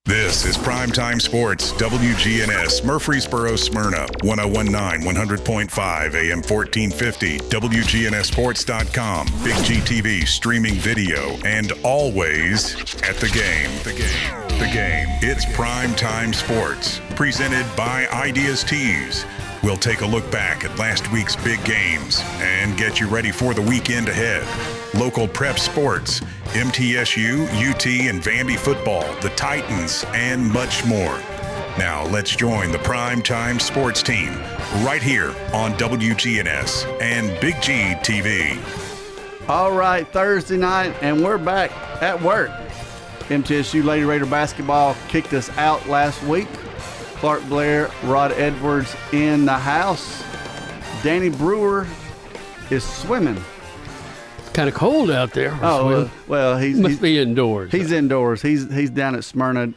This is Primetime Sports, WGNS, Murfreesboro, Smyrna, 1019, 100.5, AM 1450, WGNSSports.com, Big G TV, streaming video, and always at the game. The game. It's Primetime Sports, presented by Ideas Tees. We'll take a look back at last week's big games and get you ready for the weekend ahead. Local prep sports, MTSU, UT, and Vandy football, the Titans, and much more. Now let's join the Primetime Sports team right here on WGNS and Big G TV. All right, Thursday night, and we're back at work. MTSU Lady Raider basketball kicked us out last week. Clark Blair, Rod Edwards in the house. Danny Brewer is swimming. Kind of cold out there. Well, he must be indoors. He's indoors. He's down at Smyrna.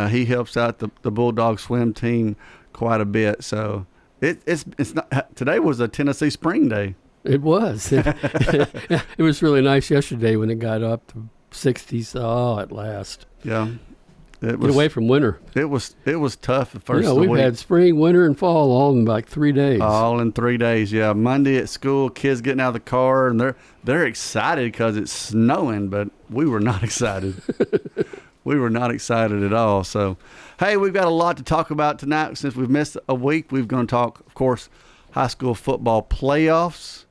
He helps out the Bulldog swim team quite a bit. So it's not. Today was a Tennessee spring day. It was. It was really nice yesterday when it got up to 60s. Oh, at last. Yeah. Get away from winter. It was tough at first. We've had spring, winter, and fall all in like 3 days. All in 3 days, yeah. Monday at school, kids getting out of the car, and they're excited because it's snowing, but we were not excited. We were not excited at all. So, hey, we've got a lot to talk about tonight. Since we've missed a week, we're going to talk, of course, high school football playoffs.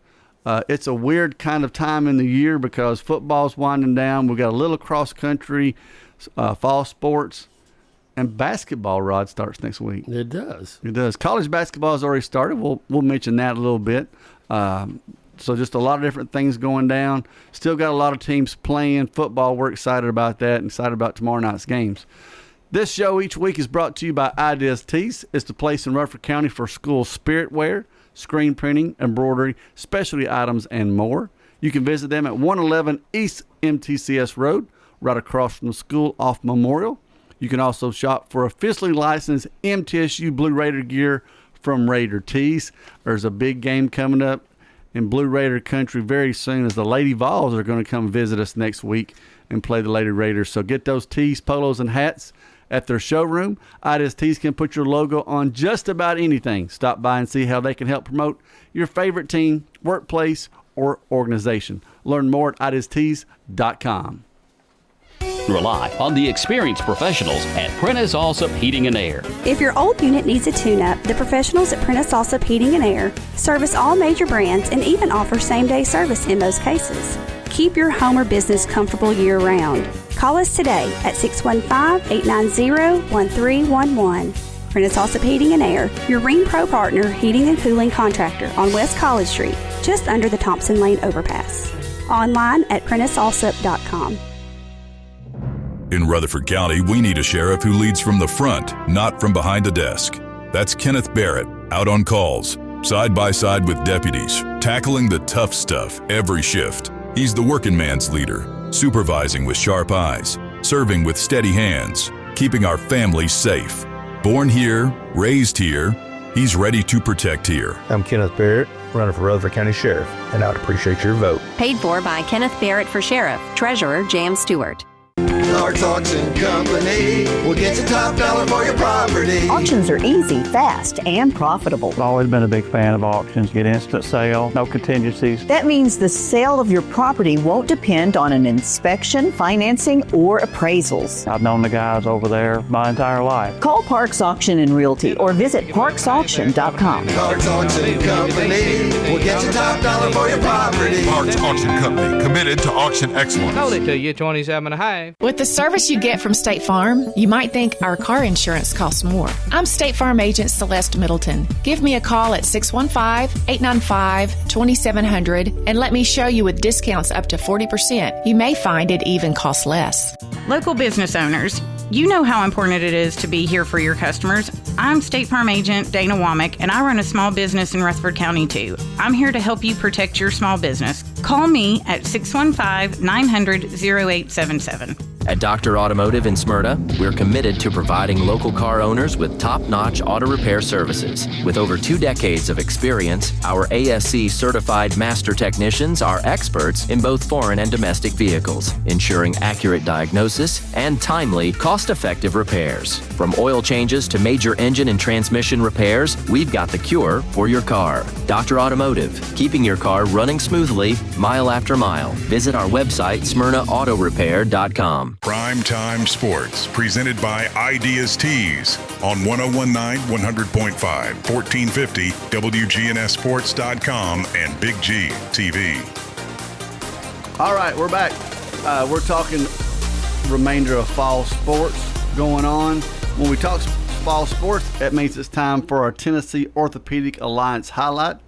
It's a weird kind of time in the year because football's winding down. We've got a little cross-country, fall sports, and basketball, Rod, starts next week. It does. It does. College basketball has already started. We'll mention that a little bit. So just a lot of different things going down. Still got a lot of teams playing football. We're excited about that and excited about tomorrow night's games. This show each week is brought to you by Ideas Tees. It's the place in Rutherford County for school spirit wear, screen printing, embroidery, specialty items, and more. You can visit them at 111 East MTCS Road, right across from the school off Memorial. You can also shop for officially licensed MTSU Blue Raider gear from Raider Tees. There's a big game coming up in Blue Raider country very soon as the Lady Vols are going to come visit us next week and play the Lady Raiders. So get those tees, polos, and hats at their showroom. Ideas Tees can put your logo on just about anything. Stop by and see how they can help promote your favorite team, workplace, or organization. Learn more at ideastees.com. Rely on the experienced professionals at Prentice Allsup Heating and Air. If your old unit needs a tune-up, the professionals at Prentice Allsup Heating and Air service all major brands and even offer same-day service in most cases. Keep your home or business comfortable year-round. Call us today at 615-890-1311. Prentice Allsup Heating and Air, your Ring Pro partner heating and cooling contractor on West College Street, just under the Thompson Lane overpass. Online at PrenticeAllsup.com. In Rutherford County, we need a sheriff who leads from the front, not from behind a desk. That's Kenneth Barrett, out on calls, side by side with deputies, tackling the tough stuff every shift. He's the working man's leader, supervising with sharp eyes, serving with steady hands, keeping our families safe. Born here, raised here, he's ready to protect here. I'm Kenneth Barrett, running for Rutherford County Sheriff, and I'd appreciate your vote. Paid for by Kenneth Barrett for Sheriff, Treasurer Jam Stewart. Clark's Auction Company will get you top dollar for your property. Auctions are easy, fast, and profitable. I've always been a big fan of auctions. Get instant sale, no contingencies. That means the sale of your property won't depend on an inspection, financing, or appraisals. I've known the guys over there my entire life. Call Parks Auction and Realty or visit parksauction.com. Clark's Auction Company will get you top dollar for your property. Clark's Auction Company, committed to auction excellence. Hold it to you, 27.5. With the service you get from State Farm, you might think our car insurance costs more. I'm State Farm agent Celeste Middleton. Give me a call at 615-895-2700 and let me show you with discounts up to 40%. You may find it even costs less. Local business owners, you know how important it is to be here for your customers. I'm State Farm agent Dana Womack, and I run a small business in Rutherford County too. I'm here to help you protect your small business. Call me at 615-900-0877. At Dr. Automotive in Smyrna, we're committed to providing local car owners with top-notch auto repair services. With over 2 decades of experience, our ASC certified master technicians are experts in both foreign and domestic vehicles, ensuring accurate diagnosis and timely, cost-effective repairs. From oil changes to major engine and transmission repairs, we've got the cure for your car. Dr. Automotive, keeping your car running smoothly, mile after mile. Visit our website, smyrnaautorepair.com. Primetime Sports, presented by Ideas Tees on 1019 100.5, 1450 WGNSSports.com and Big G TV. All right, we're back. We're talking remainder of fall sports going on. When we talk fall sports, that means it's time for our Tennessee Orthopedic Alliance highlight.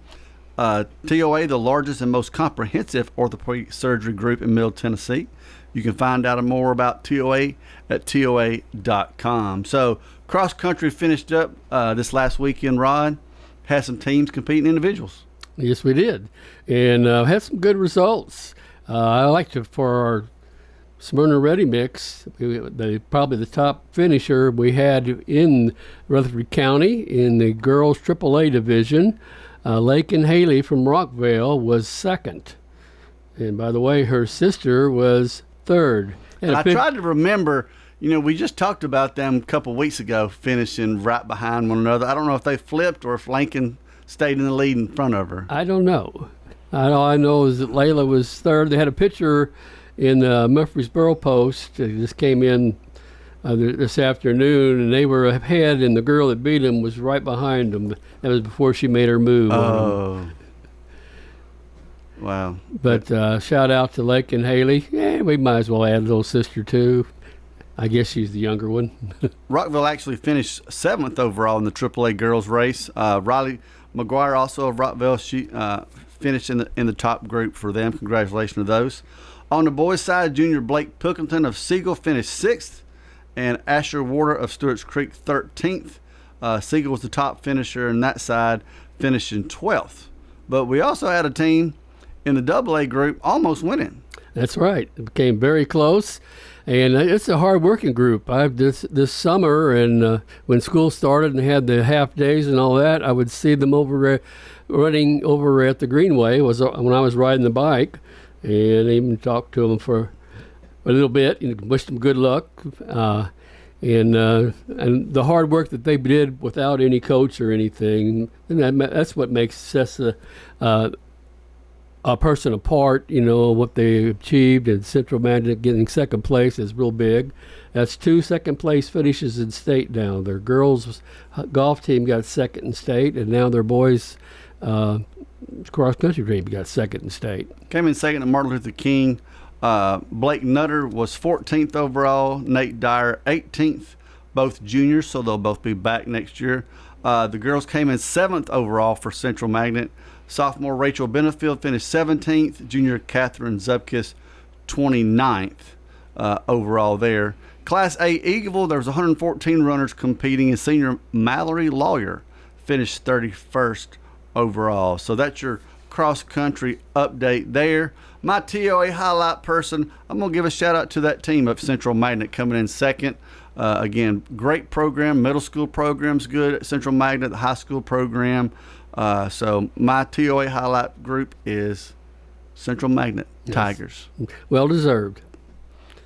TOA, the largest and most comprehensive orthopedic surgery group in Middle Tennessee. You can find out more about TOA at TOA.com. So, cross country finished up this last weekend, Rod. Had some teams competing individuals. Yes, we did. And had some good results. I liked it for our Smyrna Ready Mix. Probably the top finisher we had in Rutherford County in the girls AAA division. Lakin Haley from Rockville was second. And by the way, her sister was third. And I tried to remember, we just talked about them a couple weeks ago, finishing right behind one another. I don't know if they flipped or if Lincoln stayed in the lead in front of her. I don't know. All I know is that Layla was third. They had a picture in the Murfreesboro Post. They just came in this afternoon, and they were ahead, and the girl that beat them was right behind them. That was before she made her move. Oh. Wow. But shout out to Lake and Haley. Yeah, we might as well add a little sister, too. I guess she's the younger one. Rockville actually finished 7th overall in the AAA girls race. Riley McGuire, also of Rockville, she finished in the top group for them. Congratulations to those. On the boys' side, junior Blake Pilkington of Siegel finished 6th, and Asher Warder of Stewart's Creek 13th. Siegel was the top finisher in that side, finishing 12th. But we also had a team in the AA group almost winning. That's right. It became very close, and it's a hard-working group. This summer, and when school started and had the half days and all that, I would see them running over at the Greenway when I was riding the bike, and even talked to them for a little bit and wished them good luck. And the hard work that they did without any coach or anything, and that's what makes us a person apart. What they achieved in Central Magnet, getting second place is real big. That's 2 second place finishes in state now. Their girls golf team got second in state, and now their boys cross country team got second in state. Came in second to Martin Luther King. Blake Nutter was 14th overall. Nate Dyer 18th, both juniors, so they'll both be back next year. The girls came in 7th overall for Central Magnet. Sophomore Rachel Benefield finished 17th. Junior Catherine Zubkis 29th overall there. Class A Eagleville, there was 114 runners competing, and senior Mallory Lawyer finished 31st overall. So that's your cross-country update there. My TOA highlight person, I'm going to give a shout-out to that team of Central Magnet coming in second. Again, great program. Middle school program's good at Central Magnet. The high school program. So my TOA highlight group is Central Magnet Tigers. Well deserved.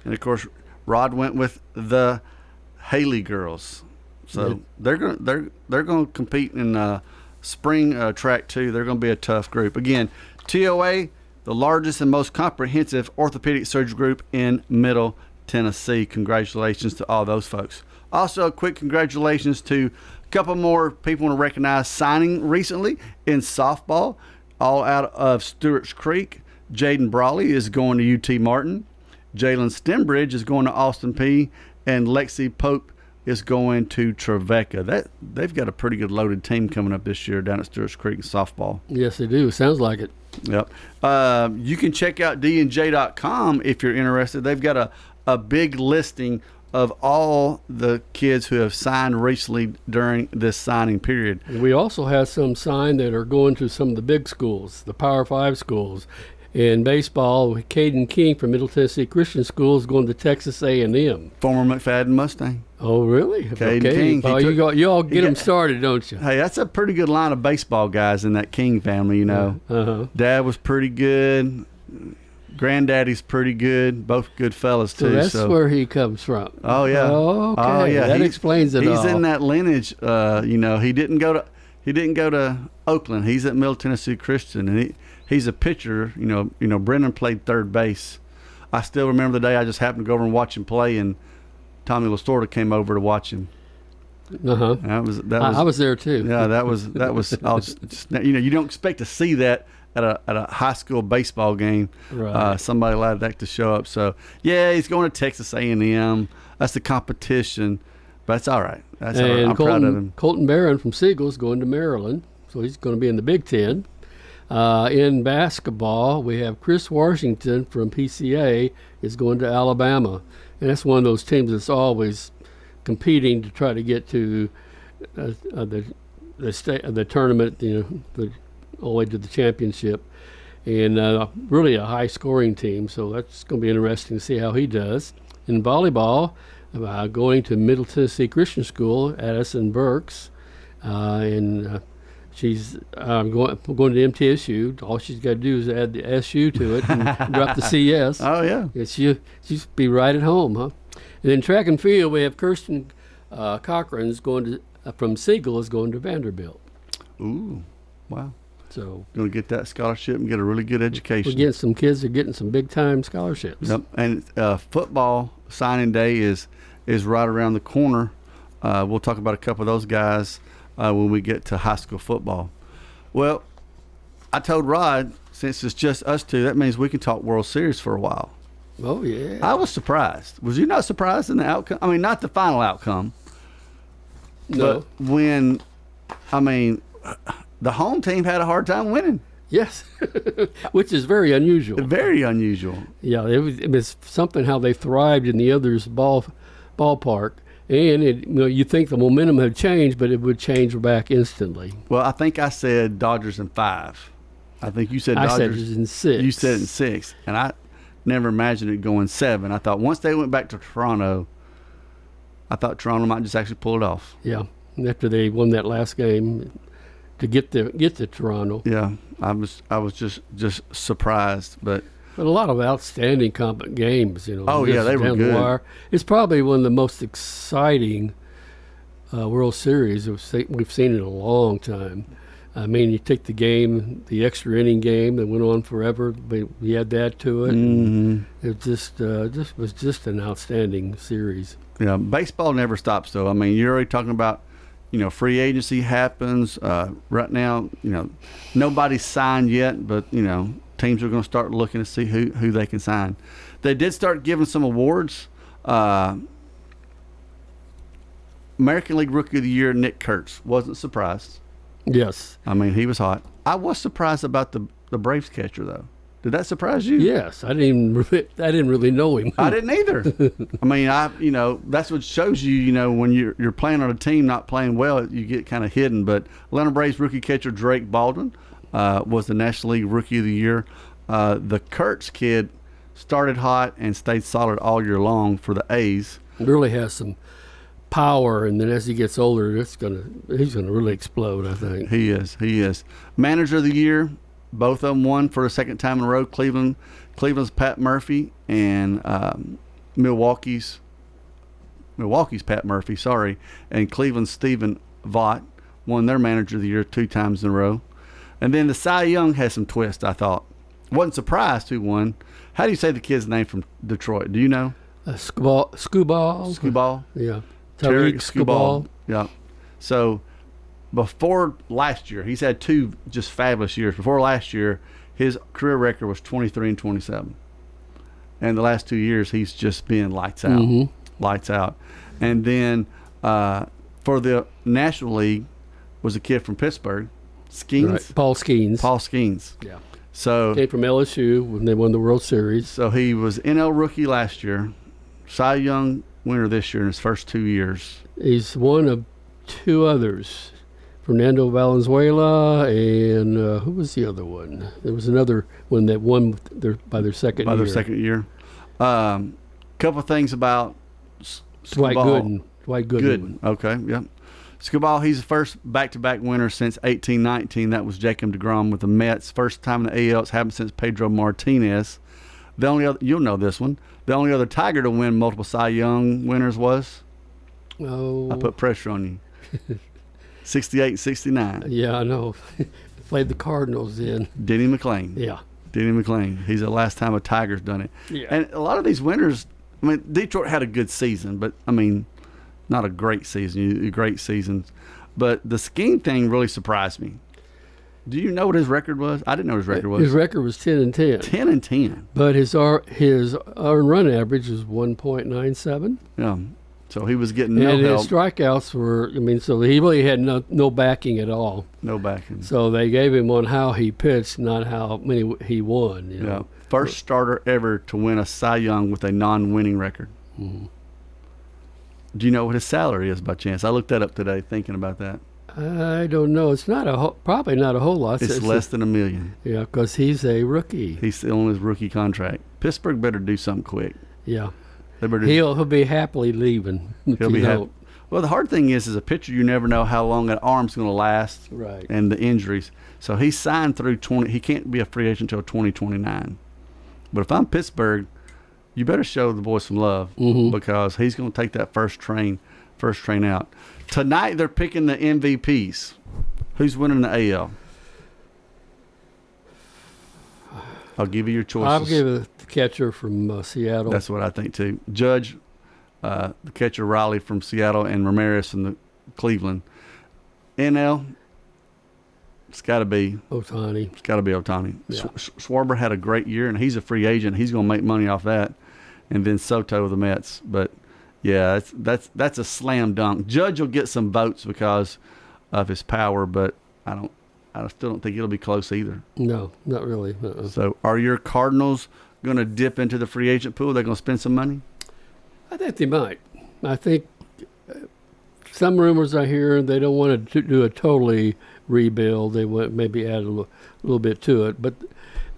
And, of course, Rod went with the Haley girls. So they're going to compete in spring track too. They're going to be a tough group. Again, TOA, the largest and most comprehensive orthopedic surgery group in Middle Tennessee. Congratulations to all those folks. Also, a quick congratulations to a couple more people want to recognize signing recently in softball, all out of Stewart's Creek. Jaden Brawley is going to UT Martin. Jalen Stembridge is going to Austin P. And Lexi Pope is going to Trevecca. They've got a pretty good loaded team coming up this year down at Stewart's Creek in softball. Yes, they do. Sounds like it. Yep. You can check out dnj.com if you're interested. They've got a big listing of all the kids who have signed recently during this signing period. And we also have some signed that are going to some of the big schools, the Power 5 schools. In baseball, Caden King from Middle Tennessee Christian School is going to Texas A&M. Former McFadden Mustang. Oh, really? Caden King. Well, you all get them started, don't you? Hey, that's a pretty good line of baseball guys in that King family, you know. Uh-huh. Dad was pretty good. Granddaddy's pretty good. Both good fellas, too. So that's where he comes from. Oh, yeah. Oh, okay. Oh, yeah. That explains it all. He's in that lineage. You know, he didn't go to Oakland. He's at Middle Tennessee Christian, and he's a pitcher. You know, Brennan played third base. I still remember the day I just happened to go over and watch him play, and Tommy Lasorda came over to watch him. Uh-huh. I was there too. Yeah, that was. I was just, you know, you don't expect to see that at a high school baseball game. Right. Somebody like that to show up. So yeah, he's going to Texas A&M. That's the competition, but that's all right. That's all right. I'm proud of him. Colton Barron from Siegel is going to Maryland, so he's going to be in the Big Ten. In basketball, we have Chris Washington from PCA is going to Alabama, and that's one of those teams that's always competing to try to get to the tournament, you know, all the way to the championship, and really a high-scoring team. So that's going to be interesting to see how he does. In volleyball, going to Middle Tennessee Christian School, Addison Burks, and she's going to MTSU. All she's got to do is add the SU to it and drop the CS. Oh, yeah. She'll be right at home, huh? And then track and field, we have Kirsten Cochran's going to from Siegel is going to Vanderbilt. Ooh, wow. So going to get that scholarship and get a really good education. We're getting some kids are getting some big time scholarships. Yep. And football signing day is right around the corner. We'll talk about a couple of those guys when we get to high school football. Well, I told Rod, since it's just us two, that means we can talk World Series for a while. Oh, yeah. I was surprised. Was you not surprised in the outcome? I mean, not the final outcome. No. But when, I mean, the home team had a hard time winning. Yes, which is very unusual. Very unusual. Yeah, it was something how they thrived in the other's ballpark. And you think the momentum had changed, but it would change back instantly. Well, I think I said Dodgers in 5. I think you said Dodgers. I said it in 6. You said it in 6, and I never imagined it going 7. I thought once they went back to Toronto, I thought Toronto might just actually pull it off. Yeah, and after they won that last game to get to Toronto. Yeah, I was just surprised, but a lot of outstanding games, you know. Oh yeah, they were good. Wire. It's probably one of the most exciting World Series we've seen in a long time. I mean, you take the game, the extra inning game that went on forever, but we add that to it. Mm-hmm. It just was just an outstanding series. Yeah, baseball never stops, though. I mean, you're already talking about, you know, free agency happens right now. You know, nobody's signed yet, but you know, teams are going to start looking to see who they can sign. They did start giving some awards. American League Rookie of the Year, Nick Kurtz. Wasn't surprised. Yes. I mean, he was hot. I was surprised about the Braves catcher, though. Did that surprise you? Yes. I didn't really know him. I didn't either. I mean, that's what shows you, when you're playing on a team not playing well, you get kind of hidden. But Atlanta Braves rookie catcher Drake Baldwin was the National League Rookie of the Year. The Kurtz kid started hot and stayed solid all year long for the A's. Really has some power, and then as he gets older, he's gonna really explode, I think. He is. Manager of the Year, both of them won for the second time in a row. Cleveland's Pat Murphy and Milwaukee's Pat Murphy, and Cleveland's Stephen Vaught won their Manager of the Year 2 times in a row. And then the Cy Young has some twist, I thought. Wasn't surprised who won. How do you say the kid's name from Detroit? Do you know? Skubal. Yeah. Tariq Skubal. Yeah. So before last year, he's had 2 just fabulous years. Before last year, his career record was 23-27. And the last 2 years, he's just been lights out. Mm-hmm. Lights out. And then for the National League was a kid from Pittsburgh, Skeens. Right. Paul Skeens. Yeah. So came from LSU when they won the World Series. So he was NL rookie last year, Cy Young winner this year in his first 2 years. He's one of 2 others Fernando Valenzuela, and who was the other one? There was another one that won by their second year. By their second year. Couple of things about Dwight Scuball. Gooden. Okay, yeah. Scuball, he's the first back-to-back winner since 1819. That was Jacob deGrom with the Mets. First time in the AL. It's happened since Pedro Martinez. The only other, you'll know this one. The only other Tiger to win multiple Cy Young winners was? Oh. I put pressure on you. 68, 69. Yeah, I know. Played the Cardinals in. Denny McLain. Yeah. Denny McLain. He's the last time a Tiger's done it. Yeah. And a lot of these winners, I mean, Detroit had a good season, but, I mean, not a great season. Great seasons. But the skiing thing really surprised me. Do you know what his record was? I didn't know his record was. His record was 10-10. 10-10. But his earned run average was 1.97. Yeah. So he was getting no help. And his strikeouts were, so he really had no backing at all. No backing. So they gave him on how he pitched, not how many he won. You know? First starter ever to win a Cy Young with a non-winning record. Mm-hmm. Do you know what his salary is by chance? I looked that up today thinking about that. I don't know. It's not probably not a whole lot. It's less than $1 million. Yeah, because he's a rookie. He's still on his rookie contract. Pittsburgh better do something quick. Yeah. He'll be happily leaving. He'll be happy. Well, the hard thing is, as a pitcher, you never know how long that arm's going to last. Right. And the injuries. So he's signed through 20. He can't be a free agent until 2029. But if I'm Pittsburgh, you better show the boy some love because he's going to take that first train out. Tonight they're picking the MVPs. Who's winning the AL? I'll give you your choices. I'll give it the catcher from Seattle. That's what I think too. Judge, the catcher Riley from Seattle, and Ramirez from the Cleveland. NL, it's got to be Ohtani. It's got to be Ohtani. Yeah. Schwarber had a great year, and he's a free agent. He's going to make money off that. And then Soto of the Mets, but. Yeah, that's a slam dunk. Judge will get some votes because of his power, but I still don't think it'll be close either. No, not really. So, are your Cardinals going to dip into the free agent pool? They're going to spend some money? I think they might. I think some rumors I hear they don't want to do a totally rebuild. They want maybe add a little bit to it, but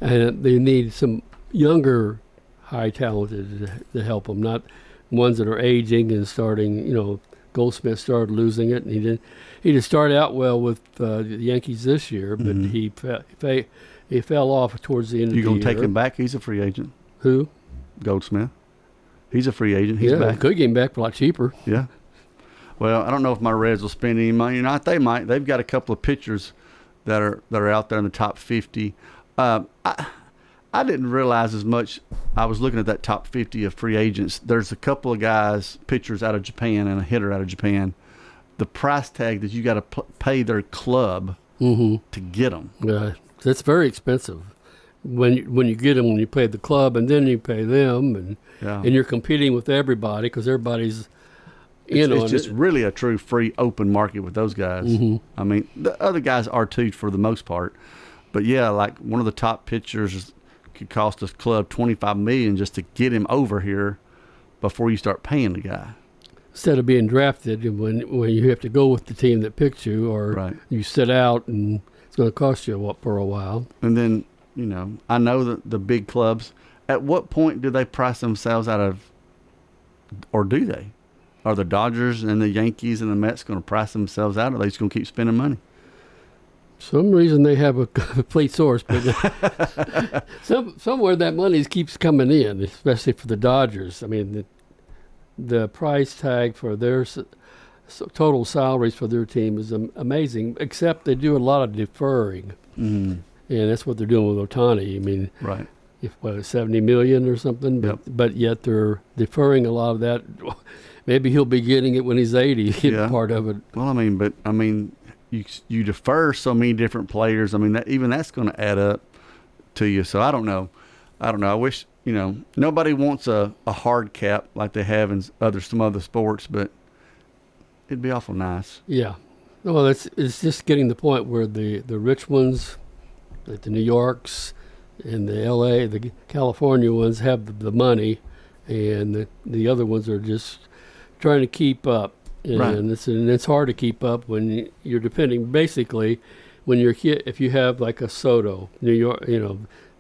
they need some younger, high talented to help them, not ones that are aging and starting. Goldsmith started losing it, and he did start out well with the Yankees this year, but he fell off towards the end of the year. You gonna take him back? He's a free agent. Who? Goldsmith. He's a free agent. He's back. Could get him back for a lot cheaper. Yeah. Well, I don't know if my Reds will spend any money or not. They might. They've got a couple of pitchers that are out there in the top 50. I didn't realize as much. I was looking at that top 50 of free agents. There's a couple of guys, pitchers out of Japan and a hitter out of Japan. The price tag that you got to pay their club to get them. Yeah, that's very expensive. When you get them, when you pay the club and then you pay them, and you're competing with everybody because everybody's in on it. It's just really a true free open market with those guys. I mean, the other guys are too for the most part. But yeah, like one of the top pitchers could cost us club $25 million just to get him over here before you start paying the guy. Instead of being drafted, when you have to go with the team that picked you, or you sit out and it's going to cost you for a while. And then, I know that the big clubs, at what point do they price themselves out of, or do they? Are the Dodgers and the Yankees and the Mets going to price themselves out, or are they just going to keep spending money? Some reason they have a complete source, but somewhere that money keeps coming in, especially for the Dodgers. I mean, the price tag for their total salaries for their team is amazing, except they do a lot of deferring. And that's what they're doing with Ohtani. I mean, $70 million or something, but yet they're deferring a lot of that. Maybe he'll be getting it when he's 80, part of it. Well, I mean, you defer so many different players. I mean, that's going to add up to you. So I don't know. I wish, nobody wants a hard cap like they have in some other sports, but it'd be awful nice. Yeah. Well, it's just getting the point where the rich ones, like the New Yorks and the L.A., the California ones have the money, and the other ones are just trying to keep up. And it's hard to keep up when you're depending basically when you're if you have like a Soto, New York,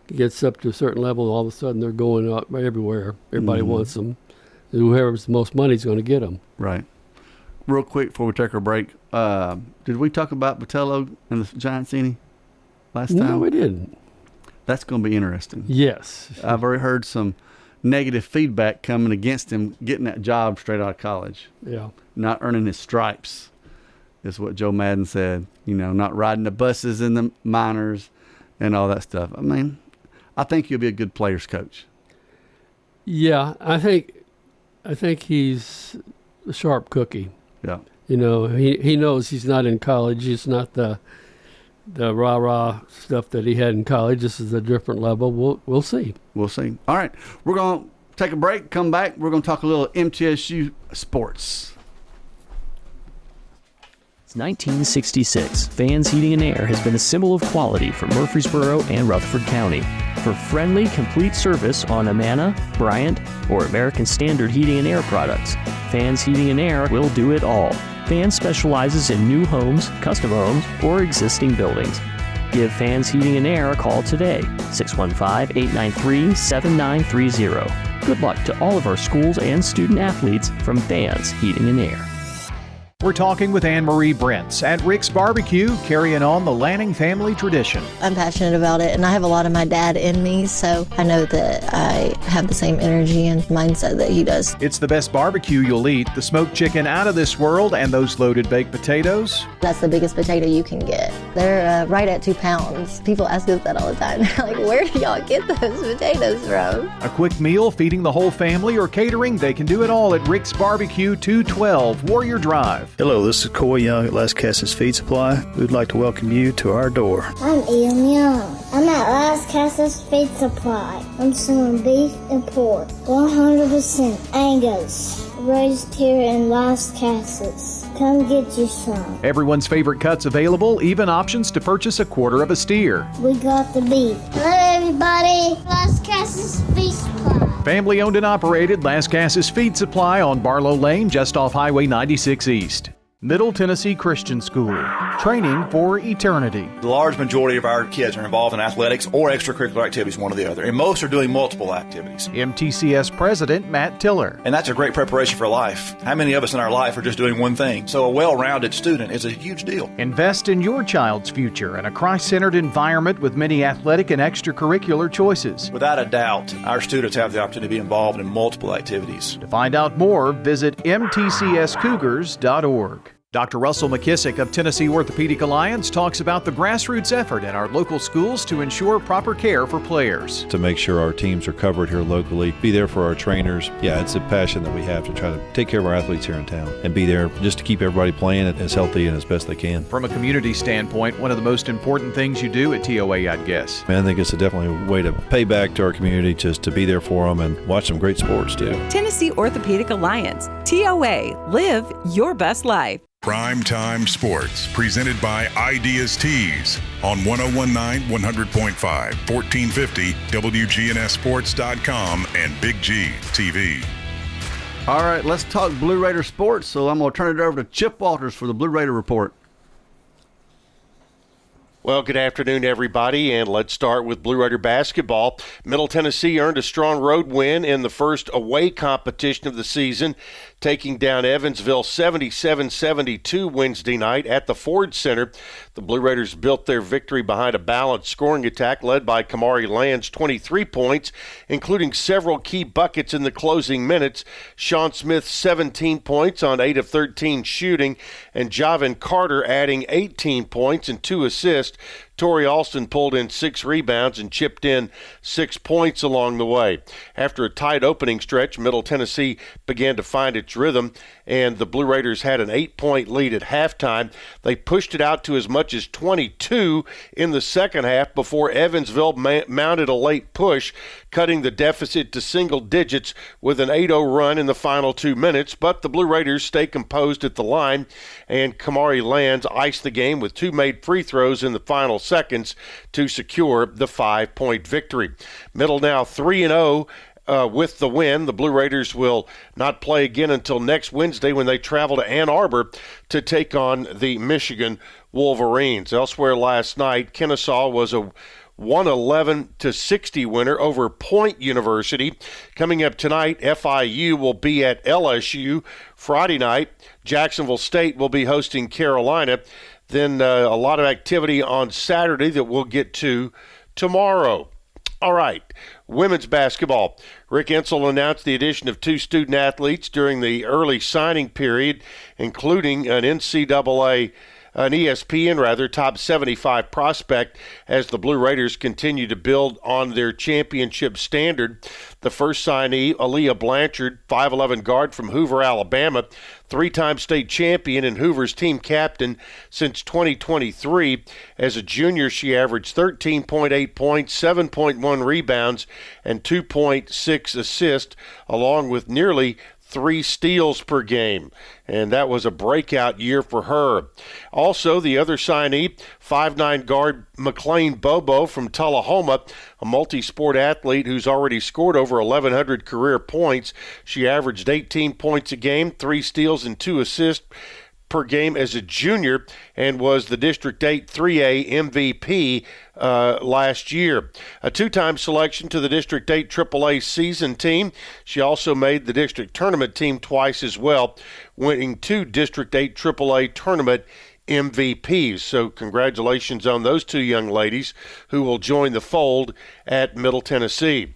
gets up to a certain level, all of a sudden they're going up everywhere. Everybody wants them. Whoever's the most money is going to get them. Right. Real quick before we take our break, did we talk about Botello and the Giants any last time? No, we didn't. That's going to be interesting. Yes. I've already heard some negative feedback coming against him getting that job straight out of college. Yeah. Not earning his stripes is what Joe Madden said. Not riding the buses in the minors and all that stuff. I mean, I think he'll be a good players coach. Yeah, I think he's a sharp cookie. Yeah. He knows he's not in college. It's not the rah-rah stuff that he had in college. This is a different level. We'll see. We'll see. All right. We're going to take a break, come back. We're going to talk a little MTSU sports. Since 1966, Fans Heating and Air has been a symbol of quality for Murfreesboro and Rutherford County. For friendly, complete service on Amana, Bryant, or American Standard Heating and Air products, Fans Heating and Air will do it all. Fans specializes in new homes, custom homes, or existing buildings. Give Fans Heating and Air a call today, 615-893-7930. Good luck to all of our schools and student athletes from Fans Heating and Air. We're talking with Anne-Marie Brents at Rick's Barbecue, carrying on the Lanning family tradition. I'm passionate about it, and I have a lot of my dad in me, so I know that I have the same energy and mindset that he does. It's the best barbecue you'll eat, the smoked chicken out of this world, and those loaded baked potatoes. That's the biggest potato you can get. They're right at 2 pounds. People ask us that all the time. They're like, where do y'all get those potatoes from? A quick meal feeding the whole family or catering, they can do it all at Rick's Barbecue, 212 Warrior Drive. Hello, this is Coy Young at Las Casas Feed Supply. We'd like to welcome you to our door. I'm Ian Young. I'm at Las Casas Feed Supply. I'm selling beef and pork, 100% Angus, raised here in Las Casas. Come get you some. Everyone's favorite cuts available, even options to purchase a quarter of a steer. We got the beef. Hello, everybody. Las Casas Feed Supply. Family owned and operated, Las Casas Feed Supply on Barlow Lane, just off Highway 96 East. Middle Tennessee Christian School, training for eternity. The large majority of our kids are involved in athletics or extracurricular activities, one or the other, and most are doing multiple activities. MTCS President Matt Tiller. And that's a great preparation for life. How many of us in our life are just doing one thing? So a well-rounded student is a huge deal. Invest in your child's future in a Christ-centered environment with many athletic and extracurricular choices. Without a doubt, our students have the opportunity to be involved in multiple activities. To find out more, visit mtcscougars.org. Dr. Russell McKissick of Tennessee Orthopedic Alliance talks about the grassroots effort in our local schools to ensure proper care for players. To make sure our teams are covered here locally, be there for our trainers. Yeah, it's a passion that we have to try to take care of our athletes here in town and be there just to keep everybody playing as healthy and as best they can. From a community standpoint, one of the most important things you do at TOA, I'd guess. I think it's definitely a way to pay back to our community, just to be there for them and watch some great sports too. Tennessee Orthopedic Alliance, TOA, live your best life. Primetime Sports, presented by Ideas Tees on 1019, 100.5, 1450, WGNSSports.com, and Big G TV. All right, let's talk Blue Raider sports. So I'm going to turn it over to Chip Walters for the Blue Raider Report. Well, good afternoon, everybody, and let's start with Blue Raider basketball. Middle Tennessee earned a strong road win in the first away competition of the season, taking down Evansville 77-72 Wednesday night at the Ford Center. The Blue Raiders built their victory behind a balanced scoring attack led by Kamari Land's 23 points, including several key buckets in the closing minutes. Sean Smith 17 points on 8 of 13 shooting, and Javin Carter adding 18 points and 2 assists. Torrey Alston pulled in 6 rebounds and chipped in 6 points along the way. After a tight opening stretch, Middle Tennessee began to find its rhythm, and the Blue Raiders had an 8-point lead at halftime. They pushed it out to as much as 22 in the second half before Evansville mounted a late push, cutting the deficit to single digits with an 8-0 run in the final 2 minutes. But the Blue Raiders stay composed at the line, and Kamari Lands iced the game with 2 made free throws in the final seconds to secure the 5-point victory. Middle now 3-0 with the win. The Blue Raiders will not play again until next Wednesday when they travel to Ann Arbor to take on the Michigan Wolverines. Elsewhere last night, Kennesaw was a 111-60 winner over Point University. Coming up tonight, FIU will be at LSU. Friday night, Jacksonville State will be hosting Carolina. Then a lot of activity on Saturday that we'll get to tomorrow. All right, women's basketball. Rick Insel announced the addition of 2 student athletes during the early signing period, including an ESPN top 75 prospect as the Blue Raiders continue to build on their championship standard. The first signee, Aaliyah Blanchard, 5'11 guard from Hoover, Alabama, 3-time state champion and Hoover's team captain since 2023. As a junior, she averaged 13.8 points, 7.1 rebounds, and 2.6 assists, along with nearly 3 steals per game, and that was a breakout year for her. Also, the other signee, 5'9 guard McLean Bobo from Tullahoma, a multi-sport athlete who's already scored over 1,100 career points. She averaged 18 points a game, 3 steals, and 2 assists per game as a junior, and was the District 8 3A MVP last year. A 2-time selection to the District 8 AAA season team. She also made the district tournament team twice as well, winning 2 District 8 AAA tournament MVPs. So congratulations on those 2 young ladies who will join the fold at Middle Tennessee.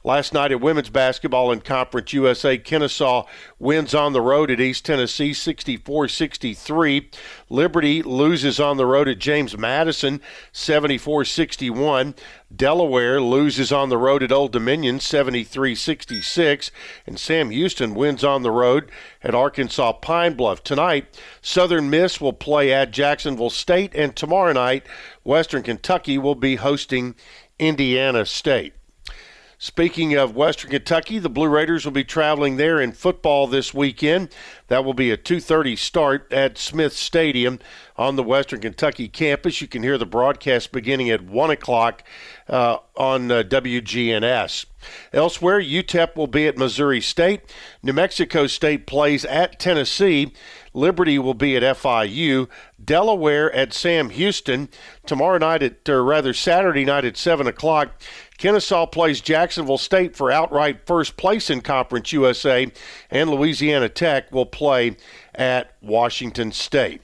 Last night at women's basketball in Conference USA, Kennesaw wins on the road at East Tennessee 64-63. Liberty loses on the road at James Madison 74-61. Delaware loses on the road at Old Dominion 73-66. And Sam Houston wins on the road at Arkansas Pine Bluff. Tonight, Southern Miss will play at Jacksonville State, and tomorrow night, Western Kentucky will be hosting Indiana State. Speaking of Western Kentucky, the Blue Raiders will be traveling there in football this weekend. That will be a 2:30 start at Smith Stadium on the Western Kentucky campus. You can hear the broadcast beginning at 1 o'clock on WGNS. Elsewhere, UTEP will be at Missouri State. New Mexico State plays at Tennessee. Liberty will be at FIU. Delaware at Sam Houston. Saturday night at 7 o'clock. Kennesaw plays Jacksonville State for outright first place in Conference USA, and Louisiana Tech will play at Washington State.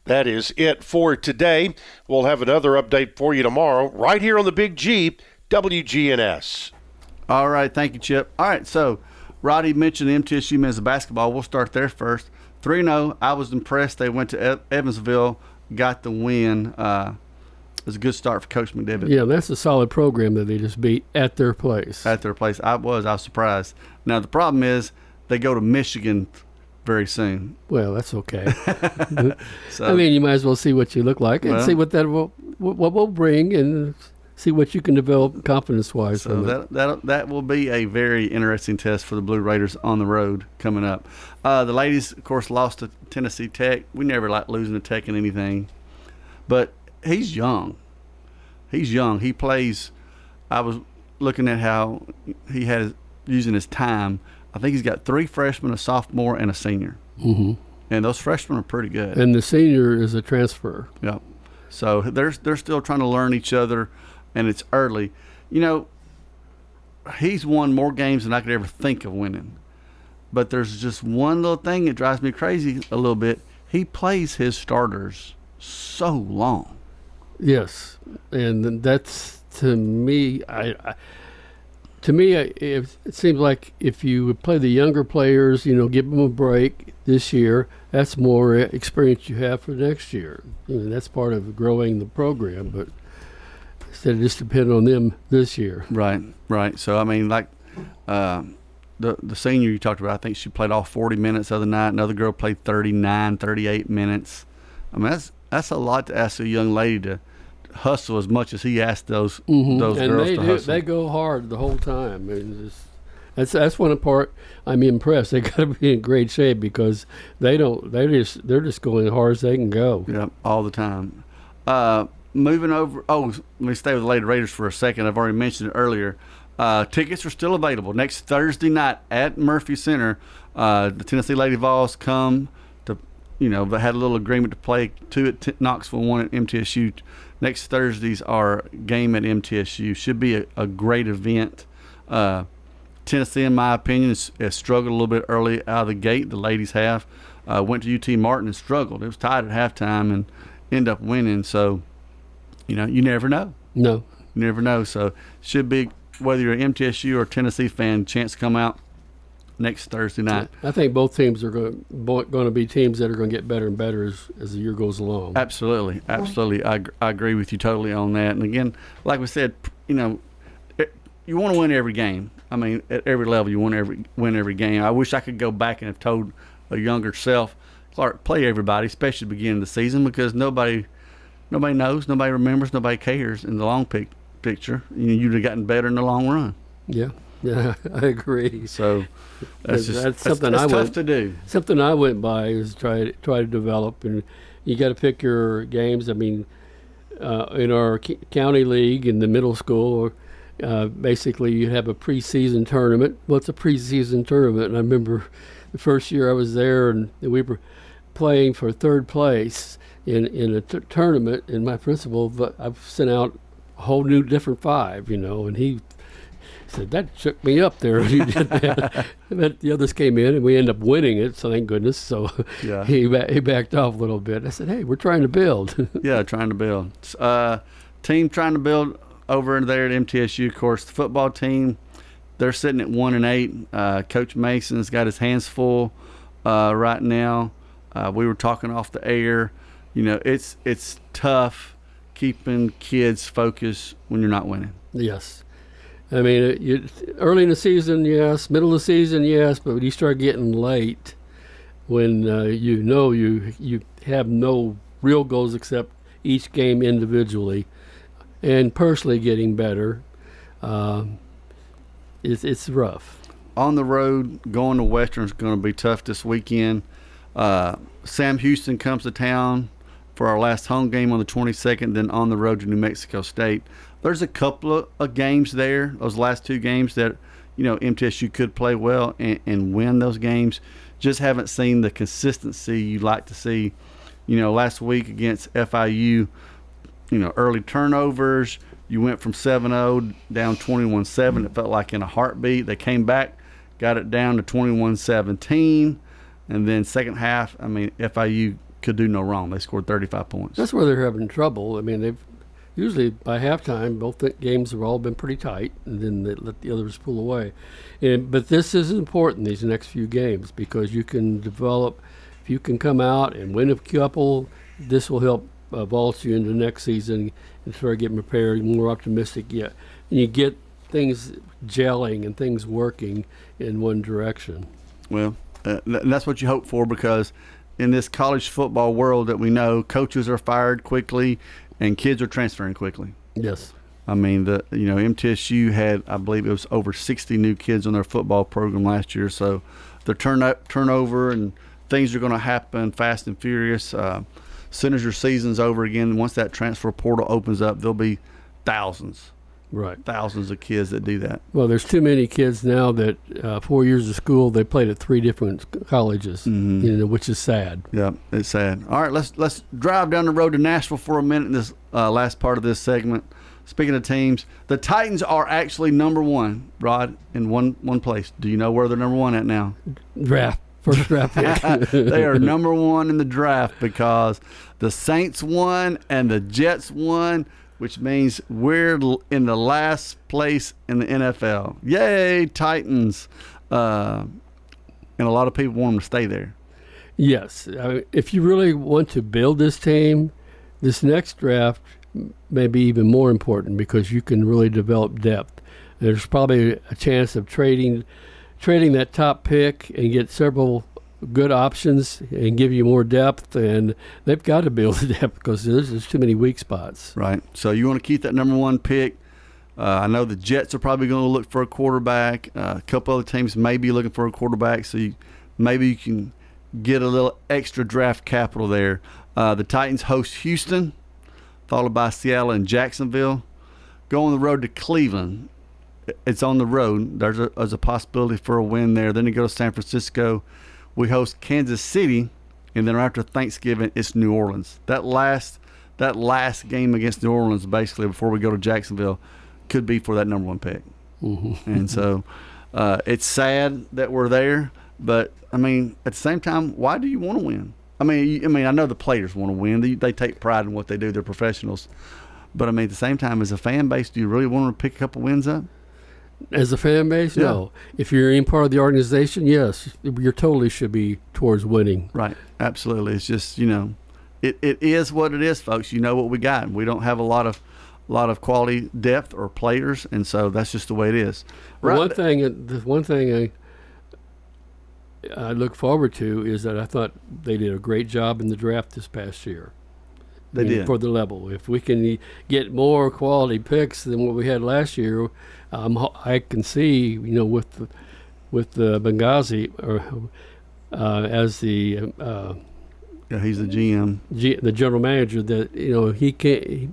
That is it for today. We'll have another update for you tomorrow right here on the Big G, WGNS. All right, thank you, Chip. All right, so Roddy mentioned MTSU men's basketball. We'll start there first. 3-0. I was impressed. They went to Evansville, got the win. It was a good start for Coach McDevitt. Yeah, that's a solid program that they just beat at their place. At their place. I was surprised. Now, the problem is they go to Michigan very soon. Well, that's okay. So, I mean, you might as well see what you look like and see what that will bring and see what you can develop confidence-wise. So that will be a very interesting test for the Blue Raiders on the road coming up. The ladies, of course, lost to Tennessee Tech. We never like losing to Tech in anything. But he's young. He plays. I was looking at how he had using his time. I think he's got 3 freshmen, a sophomore, and a senior. Mm-hmm. And those freshmen are pretty good. And the senior is a transfer. Yep. So they're still trying to learn each other, and it's early. You know, he's won more games than I could ever think of winning. But there's just one little thing that drives me crazy a little bit. He plays his starters so long. Yes, and that's to me. It seems like if you would play the younger players, give them a break this year, that's more experience you have for next year. That's part of growing the program, but instead of just depending on them this year. Right. So I mean, like the senior you talked about, I think she played all 40 minutes the other night. Another girl played 38 minutes. I mean, that's a lot to ask a young lady to hustle as much as he asked those girls to hustle. They go hard the whole time. And that's one part I'm impressed. They got to be in great shape because they're just going as hard as they can go. Yeah, all the time. Moving over. Oh, let me stay with the Lady Raiders for a second. I've already mentioned it earlier. Tickets are still available. Next Thursday night at Murphy Center, the Tennessee Lady Vols come to, they had a little agreement to play 2 at Knoxville, 1 at MTSU. Next Thursday's our game at MTSU. Should be a great event. Tennessee, in my opinion, has struggled a little bit early out of the gate. The ladies have. Went to UT Martin and struggled. It was tied at halftime and ended up winning. So, you never know. No. You never know. So, should be, whether you're an MTSU or Tennessee fan, chance to come out next Thursday night. I think both teams are going to be teams that are going to get better and better as the year goes along. Absolutely. I agree with you totally on that. And again, like we said, you want to win every game. I mean, at every level, you want to win every game. I wish I could go back and have told a younger self, Clark, play everybody, especially at the beginning of the season, because nobody knows, nobody remembers, nobody cares in the long picture. You'd have gotten better in the long run. Yeah, I agree. So that's something that's tough to do. Something I went by is try to develop, and you got to pick your games. I mean, in our county league in the middle school, basically you have a preseason tournament. Well, it's a preseason tournament, and I remember the first year I was there, and we were playing for third place in a tournament, and my principal, I've sent out a whole new different 5, and he said, that shook me up there when you did that. But the others came in, and we ended up winning it, so thank goodness. So yeah. he backed off a little bit. I said, hey, we're trying to build. Yeah, trying to build. Team trying to build over there at MTSU. Of course, the football team, they're sitting at 1-8. Coach Mason's got his hands full right now. We were talking off the air. It's tough keeping kids focused when you're not winning. Yes. I mean, early in the season, yes. Middle of the season, yes. But when you start getting late, when you have no real goals except each game individually and personally getting better, it's rough. On the road, going to Western is going to be tough this weekend. Sam Houston comes to town for our last home game on the 22nd, then on the road to New Mexico State. There's a couple of games there, those last 2 games that, MTSU could play well and win those games. Just haven't seen the consistency you like to see. Last week against FIU, early turnovers. You went from 7-0 down 21-7. It felt like in a heartbeat. They came back, got it down to 21-17. And then second half, FIU could do no wrong. They scored 35 points. That's where they're having trouble. I mean, they've usually by halftime, both the games have all been pretty tight, and then they let the others pull away. But this is important, these next few games, because you can develop, if you can come out and win a couple, this will help vault you into the next season and start getting prepared, more optimistic yet. And you get things gelling and things working in one direction. Well, that's what you hope for, because in this college football world that we know, coaches are fired quickly and kids are transferring quickly. Yes. MTSU had, I believe it was over 60 new kids on their football program last year. So the turnover and things are going to happen fast and furious. As soon as your season's over again, once that transfer portal opens up, there'll be thousands. Right. Thousands of kids that do that. Well, there's too many kids now that 4 years of school, they played at 3 different colleges, which is sad. Yeah, it's sad. All right, let's drive down the road to Nashville for a minute in this last part of this segment. Speaking of teams, the Titans are actually number 1, Rod, in one place. Do you know where they're number 1 at now? Draft. First draft pick. They are number 1 in the draft because the Saints won and the Jets won, which means we're in the last place in the NFL. Yay, Titans. And a lot of people want them to stay there. Yes. If you really want to build this team, this next draft may be even more important because you can really develop depth. There's probably a chance of trading that top pick and get several good options and give you more depth, and they've got to build the depth because there's too many weak spots. Right. So you want to keep that number 1 pick. I know the Jets are probably going to look for a quarterback. A couple other teams may be looking for a quarterback, so maybe you can get a little extra draft capital there. The Titans host Houston, followed by Seattle and Jacksonville. Go on the road to Cleveland it's on the road. There's a possibility for a win there. Then they go to San Francisco. We host Kansas City, and then after Thanksgiving, it's New Orleans. That last game against New Orleans, basically before we go to Jacksonville, could be for that number 1 pick. Mm-hmm. And so it's sad that we're there, but I mean, at the same time, why do you want to win? I mean, I know the players want to win. They take pride in what they do. They're professionals. But I mean, at the same time, as a fan base, do you really want to pick a couple wins up? As a fan base, Yeah. no. If you're in part of the organization, yes, you totally should be towards winning. Right. Absolutely. It's just, it is what it is, folks. You know what we got. We don't have a lot of quality depth or players, and so that's just the way it is. Right. The one thing I look forward to is that I thought they did a great job in the draft this past year. They did. For the level. If we can get more quality picks than what we had last year, I can see, with the Benghazi as the he's the GM, the general manager, that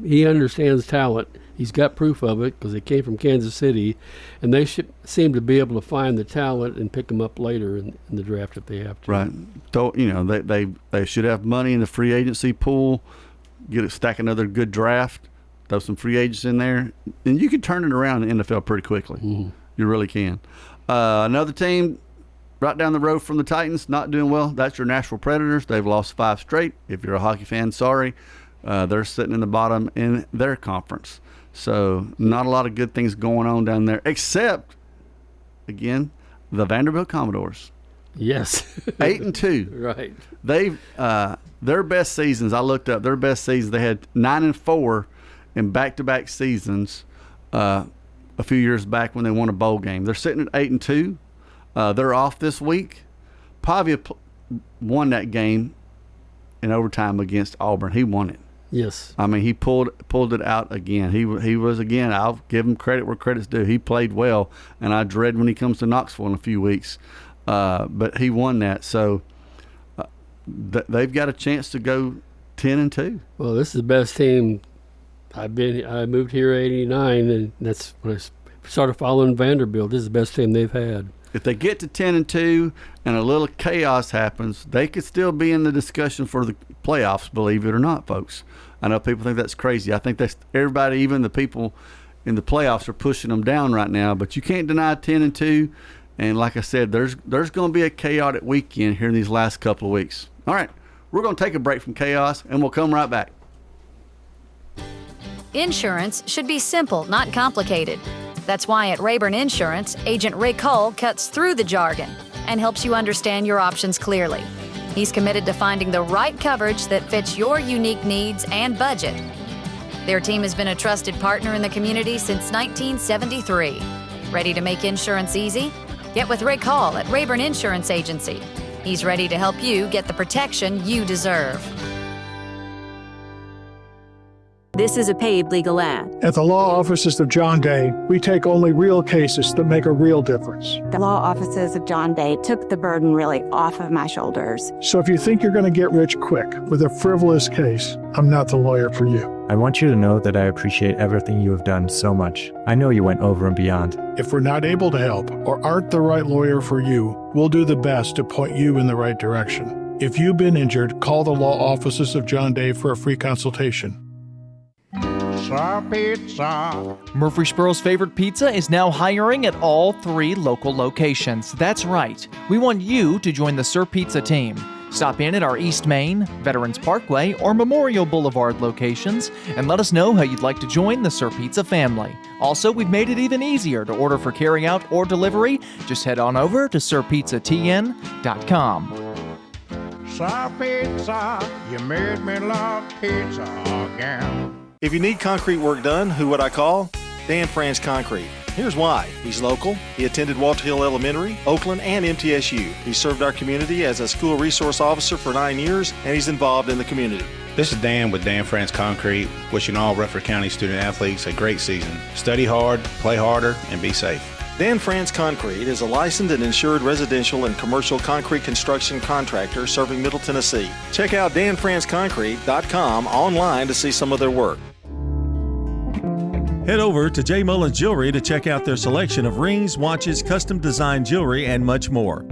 he understands talent. He's got proof of it because they came from Kansas City, and they seem to be able to find the talent and pick them up later in the draft if they have to. Right. So, they should have money in the free agency pool. Stack another good draft, throw some free agents in there, and you can turn it around in the NFL pretty quickly. Mm-hmm. You really can. Another team right down the road from the Titans, not doing well. That's your Nashville Predators. They've lost 5 straight. If you're a hockey fan, sorry. They're sitting in the bottom in their conference. So not a lot of good things going on down there, except, again, the Vanderbilt Commodores. Yes. 8-2. Right. They've their best seasons, I looked up their best seasons, they had 9-4 in back-to-back seasons a few years back when they won a bowl game. They're sitting at 8-2. They're off this week. Pavia won that game in overtime against Auburn. He won it. Yes. I mean, he pulled it out again. He was, again, I'll give him credit where credit's due. He played well, and I dread when he comes to Knoxville in a few weeks. But he won that. So they've got a chance to go 10-2. Well, this is the best team. I moved here in '89, and that's when I started following Vanderbilt. This is the best team they've had. If they get to 10-2 and a little chaos happens, they could still be in the discussion for the playoffs, believe it or not, folks. I know people think that's crazy. I think that's everybody, even the people in the playoffs, are pushing them down right now. But you can't deny 10-2. And like I said, there's going to be a chaotic weekend here in these last couple of weeks. All right, we're going to take a break from chaos, and we'll come right back. Insurance should be simple, not complicated. That's why at Rayburn Insurance, Agent Rick Hull cuts through the jargon and helps you understand your options clearly. He's committed to finding the right coverage that fits your unique needs and budget. Their team has been a trusted partner in the community since 1973. Ready to make insurance easy? Get with Rick Hall at Rayburn Insurance Agency. He's ready to help you get the protection you deserve. This is a paid legal ad. At the law offices of John Day, we take only real cases that make a real difference. The law offices of John Day took the burden really off of my shoulders. So if you think you're going to get rich quick with a frivolous case, I'm not the lawyer for you. I want you to know that I appreciate everything you have done so much. I know you went over and beyond. If we're not able to help or aren't the right lawyer for you, we'll do the best to point you in the right direction. If you've been injured, call the law offices of John Day for a free consultation. Pizza. Murfreesboro's favorite pizza is now hiring at all 3 local locations. That's right. We want you to join the Sir Pizza team. Stop in at our East Main, Veterans Parkway, or Memorial Boulevard locations and let us know how you'd like to join the Sir Pizza family. Also, we've made it even easier to order for carryout or delivery. Just head on over to sirpizzatn.com. Sir Pizza, you made me love pizza again. If you need concrete work done, who would I call? Dan Franz Concrete. Here's why. He's local. He attended Walter Hill Elementary, Oakland, and MTSU. He served our community as a school resource officer for 9 years, and he's involved in the community. This is Dan with Dan Franz Concrete, wishing all Rutherford County student athletes a great season. Study hard, play harder, and be safe. Dan Franz Concrete is a licensed and insured residential and commercial concrete construction contractor serving Middle Tennessee. Check out danfranzconcrete.com online to see some of their work. Head over to J. Mullins Jewelry to check out their selection of rings, watches, custom designed jewelry, and much more.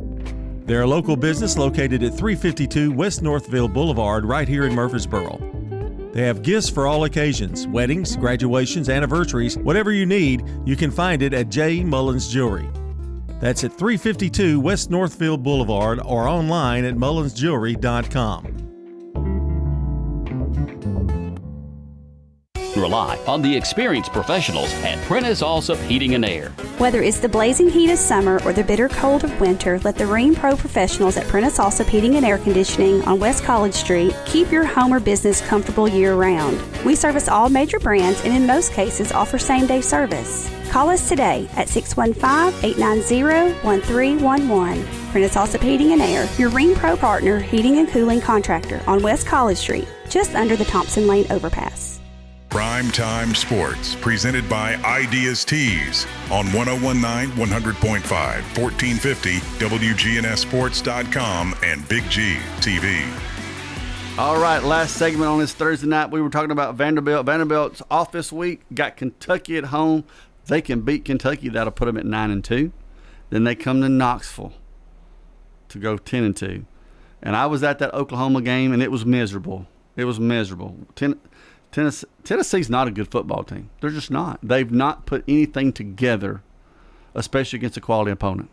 They're a local business located at 352 West Northville Boulevard right here in Murfreesboro. They have gifts for all occasions, weddings, graduations, anniversaries, whatever you need, you can find it at J. Mullins Jewelry. That's at 352 West Northville Boulevard or online at mullinsjewelry.com. Rely on the experienced professionals at Prentice Allsup Heating and Air. Whether it's the blazing heat of summer or the bitter cold of winter, let the Rheem Pro professionals at Prentice Allsup Heating and Air Conditioning on West College Street keep your home or business comfortable year-round. We service all major brands and in most cases offer same-day service. Call us today at 615-890-1311. Prentice Allsup Heating and Air, your Rheem Pro partner heating and cooling contractor on West College Street, just under the Thompson Lane overpass. Primetime Sports, presented by Ideas Tees on 1019, 100.5, 1450, WGNSSports.com, and Big G TV. All right, last segment on this Thursday night, we were talking about Vanderbilt. Vanderbilt's off this week, got Kentucky at home. If they can beat Kentucky, that'll put them at 9-2. Then they come to Knoxville to go 10-2. And I was at that Oklahoma game, and it was miserable. It was miserable. Tennessee's not a good football team. They're just not. They've not put anything together, especially against a quality opponent.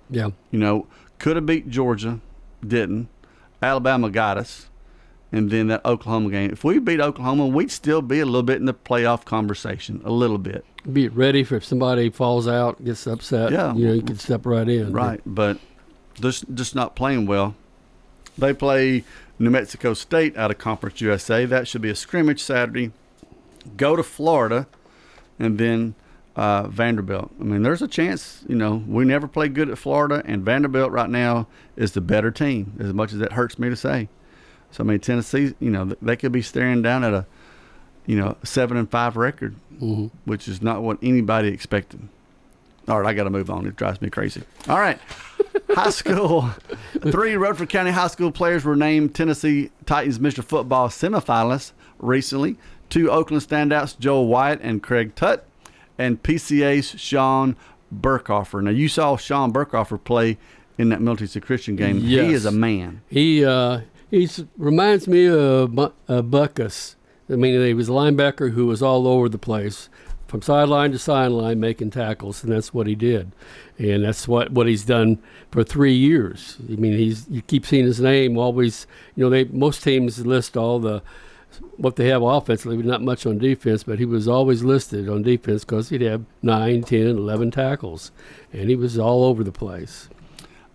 Yeah. You know, could have beat Georgia, didn't. Alabama got us. And then that Oklahoma game. If we beat Oklahoma, we'd still be a little bit in the playoff conversation, a little bit. Be ready for if somebody falls out, gets upset. Yeah. You can step right in. Right, but just not playing well. They play New Mexico State out of Conference USA. That should be a scrimmage Saturday. Go to Florida, and then Vanderbilt. I mean, there's a chance, we never play good at Florida, and Vanderbilt right now is the better team, as much as it hurts me to say. So, I mean, Tennessee, they could be staring down at a, 7-5 record, which is not what anybody expected. All right, I got to move on. It drives me crazy. All right. High school. 3 Rutherford County high school players were named Tennessee Titans Mr. Football semifinalists recently. 2 Oakland standouts, Joel Wyatt and Craig Tutt, and PCA's Sean Burkoffer. Now, you saw Sean Burkoffer play in that Middle Tennessee Christian game. Yes. He is a man. He reminds me of Buckus. I mean, he was a linebacker who was all over the place, from sideline to sideline, making tackles, and that's what he did. And that's what he's done for 3 years. I mean, you keep seeing his name always. Most teams list all what they have offensively, but not much on defense. But he was always listed on defense because he'd have 9, 10, 11 tackles, and he was all over the place.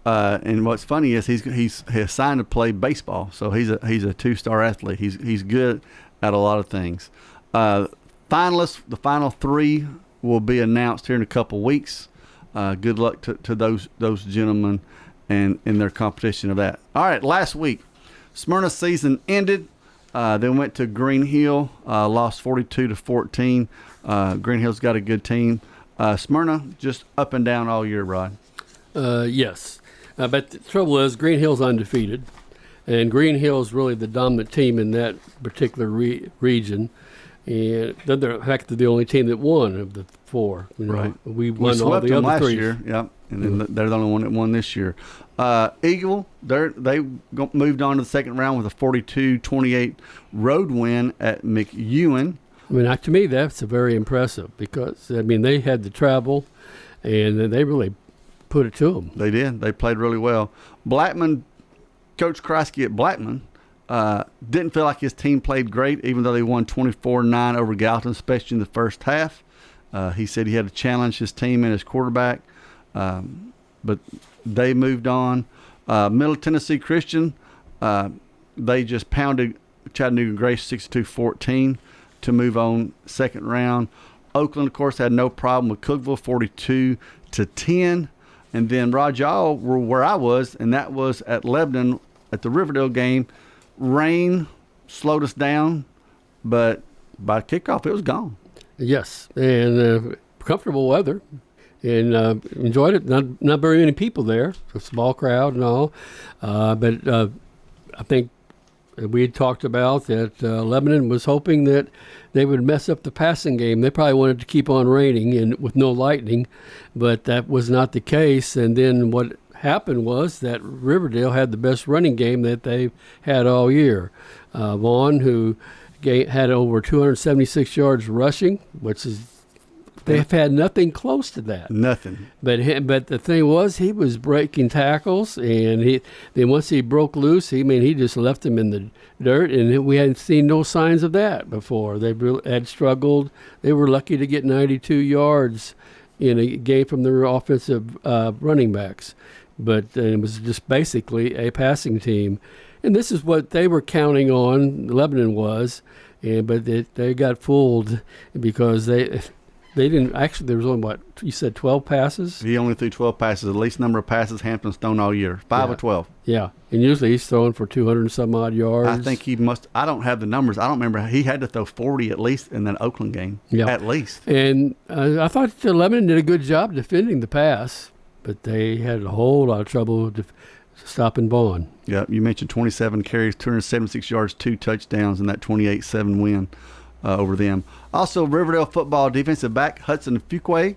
And what's funny is he's signed to play baseball, so he's a 2-star athlete. He's good at a lot of things. Finalists, the final 3 will be announced here in a couple weeks. Good luck to those gentlemen and in their competition of that. All right, last week, Smyrna's season ended. They went to Green Hill, lost 42-14. Green Hill's got a good team. Smyrna just up and down all year, Rod. Yes. But the trouble is Green Hill's undefeated, and Green Hill's really the dominant team in that particular region. And in fact, they're the only team that won of the 4. Right. We won all the other last 3 year. Yep. And then they're the only one that won this year. Eagle, they moved on to the second round with a 42-28 road win at McEwen. I mean, to me, that's very impressive because, they had the travel, and they really put it to them. They did. They played really well. Blackman, Coach Kreisky at Blackman, didn't feel like his team played great, even though they won 24-9 over Gallatin, especially in the first half. He said he had to challenge his team and his quarterback, but they moved on. Middle Tennessee Christian, they just pounded Chattanooga Grace 62-14 to move on second round. Oakland, of course, had no problem with Cookeville 42-10. And then Rajal were where I was, and that was at Lebanon at the Riverdale game. Rain slowed us down, but by kickoff, it was gone. Yes, and comfortable weather, and enjoyed it. Not very many people there, a small crowd and all. But I think we had talked about that Lebanon was hoping that they would mess up the passing game. They probably wanted to keep on raining and with no lightning, but that was not the case. And then what happened was that Riverdale had the best running game that they've had all year. Vaughn, who had over 276 yards rushing, which is they've had nothing close to that. Nothing. But the thing was, he was breaking tackles, and then once he broke loose, he just left him in the dirt, and we hadn't seen no signs of that before. They had struggled. They were lucky to get 92 yards in a game from their offensive running backs, but it was just basically a passing team. And this is what they were counting on, Lebanon was, but they got fooled because they didn't. Actually, there was only, what, you said 12 passes? He only threw 12 passes, the least number of passes Hampton's thrown all year, 5 of 12. Yeah, and usually he's throwing for 200 and some odd yards. I think he must. I don't have the numbers. I don't remember. He had to throw 40 at least in that Oakland game, at least. And I thought Lebanon did a good job defending the pass, but they had a whole lot of trouble stopping Vaughn. Yeah, you mentioned 27 carries, 276 yards, 2 touchdowns in that 28-7 win over them. Also, Riverdale football defensive back Hudson Fuqua,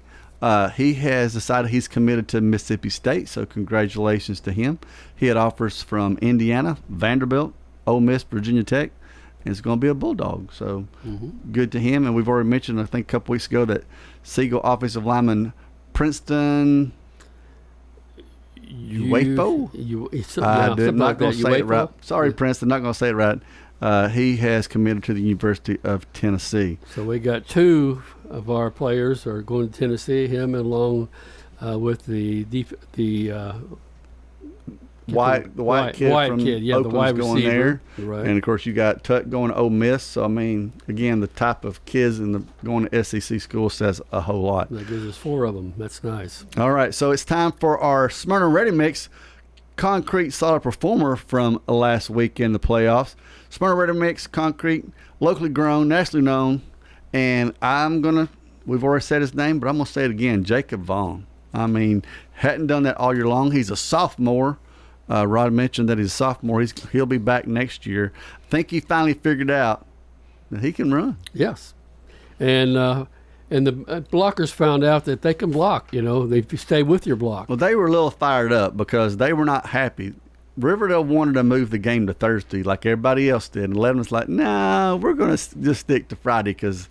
he has decided he's committed to Mississippi State, so congratulations to him. He had offers from Indiana, Vanderbilt, Ole Miss, Virginia Tech, and it's going to be a Bulldog, so good to him. And we've already mentioned, I think a couple weeks ago, that Siegel offensive lineman Princeton Uwefo? I'm not going to say it right. Sorry, Princeton, not going to say it right. He has committed to the University of Tennessee. So we got 2 of our players are going to Tennessee. Him along with the white kid from Oakland's going there. Right. And of course you got Tuck going to Ole Miss. So I mean, again, the type of kids going to SEC school says a whole lot. That gives us 4 of them. That's nice. All right, so it's time for our Smyrna Ready Mix concrete solid performer from last week in the playoffs. Smyrna Ready Mix concrete, locally grown, nationally known, and we've already said his name, but I'm going to say it again, Jacob Vaughn. I mean, hadn't done that all year long. He's a sophomore. Rod mentioned that he's a sophomore. He'll be back next year. I think he finally figured out that he can run. Yes. And the blockers found out that they can block, they stay with your block. Well, they were a little fired up because they were not happy. Riverdale wanted to move the game to Thursday like everybody else did. And Lebanon's like, no, we're going to just stick to Friday because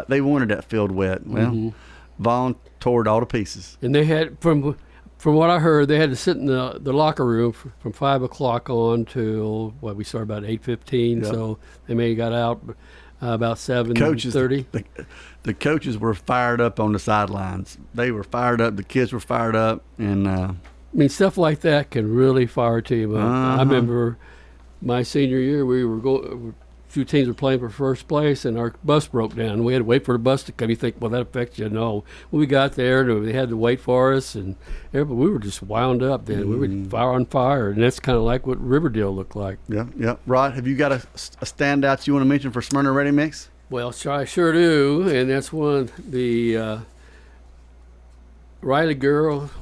they wanted that field wet. Well, Vaughn tore it all to pieces. And they had, from what I heard, they had to sit in the locker room from 5 o'clock on till, we started about 8:15. Yep. So they may have got out about 7:30. The coaches were fired up on the sidelines. They were fired up. The kids were fired up. And stuff like that can really fire a team up. I remember my senior year, a few teams were playing for first place, and our bus broke down. We had to wait for the bus to come. You think, well, that affects you? No. When we got there, they had to wait for us, and we were just wound up then. We were on fire, and that's kind of like what Riverdale looked like. Yeah. Rod, have you got a standout you want to mention for Smyrna Ready Mix? Well, I sure do, and that's one of the Riley girl,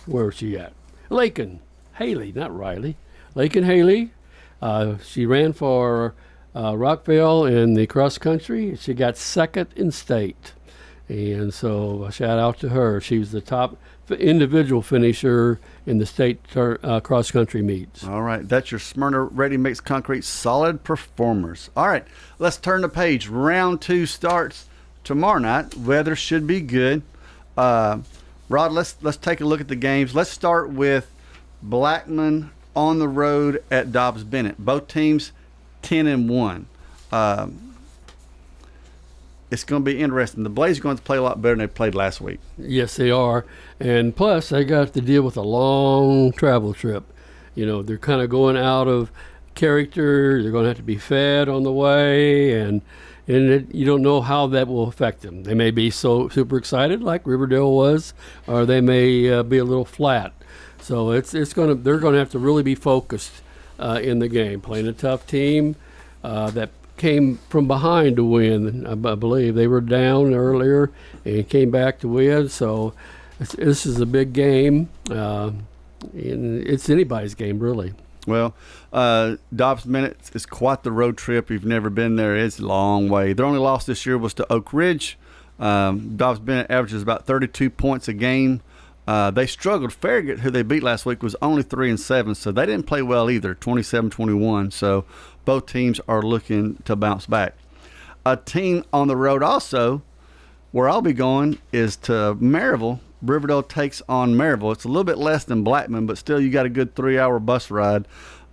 where is she at? Lakin Haley, not Riley. Lakin Haley. She ran for Rockville in the cross country. She got second in state. And so a shout out to her. She was the top individual finisher in the state cross country meets. All right. That's your Smyrna Ready Mix concrete solid performers. All right. Let's turn the page. Round 2 starts tomorrow night. Weather should be good. Rod, let's take a look at the games. Let's start with Blackman on the road at Dobbs Bennett. Both teams 10-1. It's going to be interesting. The Blaze are going to play a lot better than they played last week. Yes, they are. And plus, they got to deal with a long travel trip. They're kind of going out of character. They're going to have to be fed on the way, and you don't know how that will affect them. They may be so super excited like Riverdale was, or they may be a little flat. So they're going to have to really be focused in the game, playing a tough team that came from behind to win. I believe they were down earlier and came back to win. So this is a big game, and it's anybody's game really. Well, Dobbs Bennett is quite the road trip. You've never been there. It's a long way. Their only loss this year was to Oak Ridge. Dobbs Bennett averages about 32 points a game. They struggled. Farragut, who they beat last week, was only 3-7, so they didn't play well either, 27-21. So both teams are looking to bounce back. A team on the road also, where I'll be going, is to Maryville. Riverdale takes on Maryville. It's a little bit less than Blackman, but still you got a good 3-hour bus ride.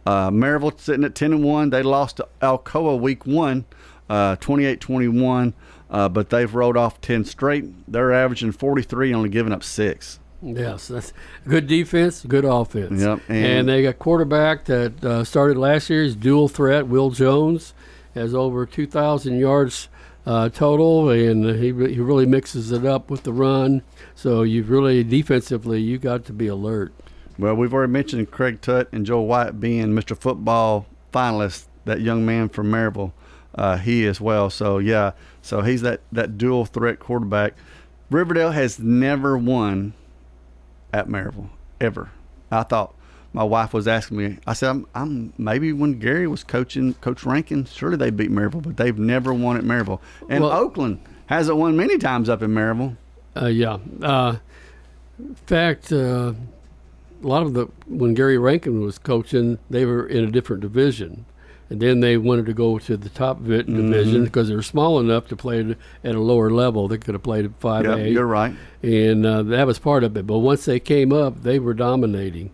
Maryville sitting at 10-1. They lost to Alcoa week 1, 28-21, but they've rolled off 10 straight. They're averaging 43, only giving up 6. Yes, that's good defense, good offense. Yep, and they got quarterback that started last year's dual threat. Will Jones has over 2,000 yards total, and he really mixes it up with the run. So you've really defensively you got to be alert. Well, we've already mentioned Craig Tutt and Joe White being Mr. Football finalists. That young man from Maryville, he as well. So yeah, so he's that dual threat quarterback. Riverdale has never won at Maryville ever. I thought my wife was asking me. I said, I'm maybe when Gary was coaching Coach Rankin, surely they beat Maryville, but they've never won at Maryville. And Oakland hasn't won many times up in Maryville. Yeah. In fact, a lot of when Gary Rankin was coaching, they were in a different division. And then they wanted to go to the top division because they were small enough to play at a lower level. They could have played at 5A. Yeah, you're right. And that was part of it. But once they came up, they were dominating.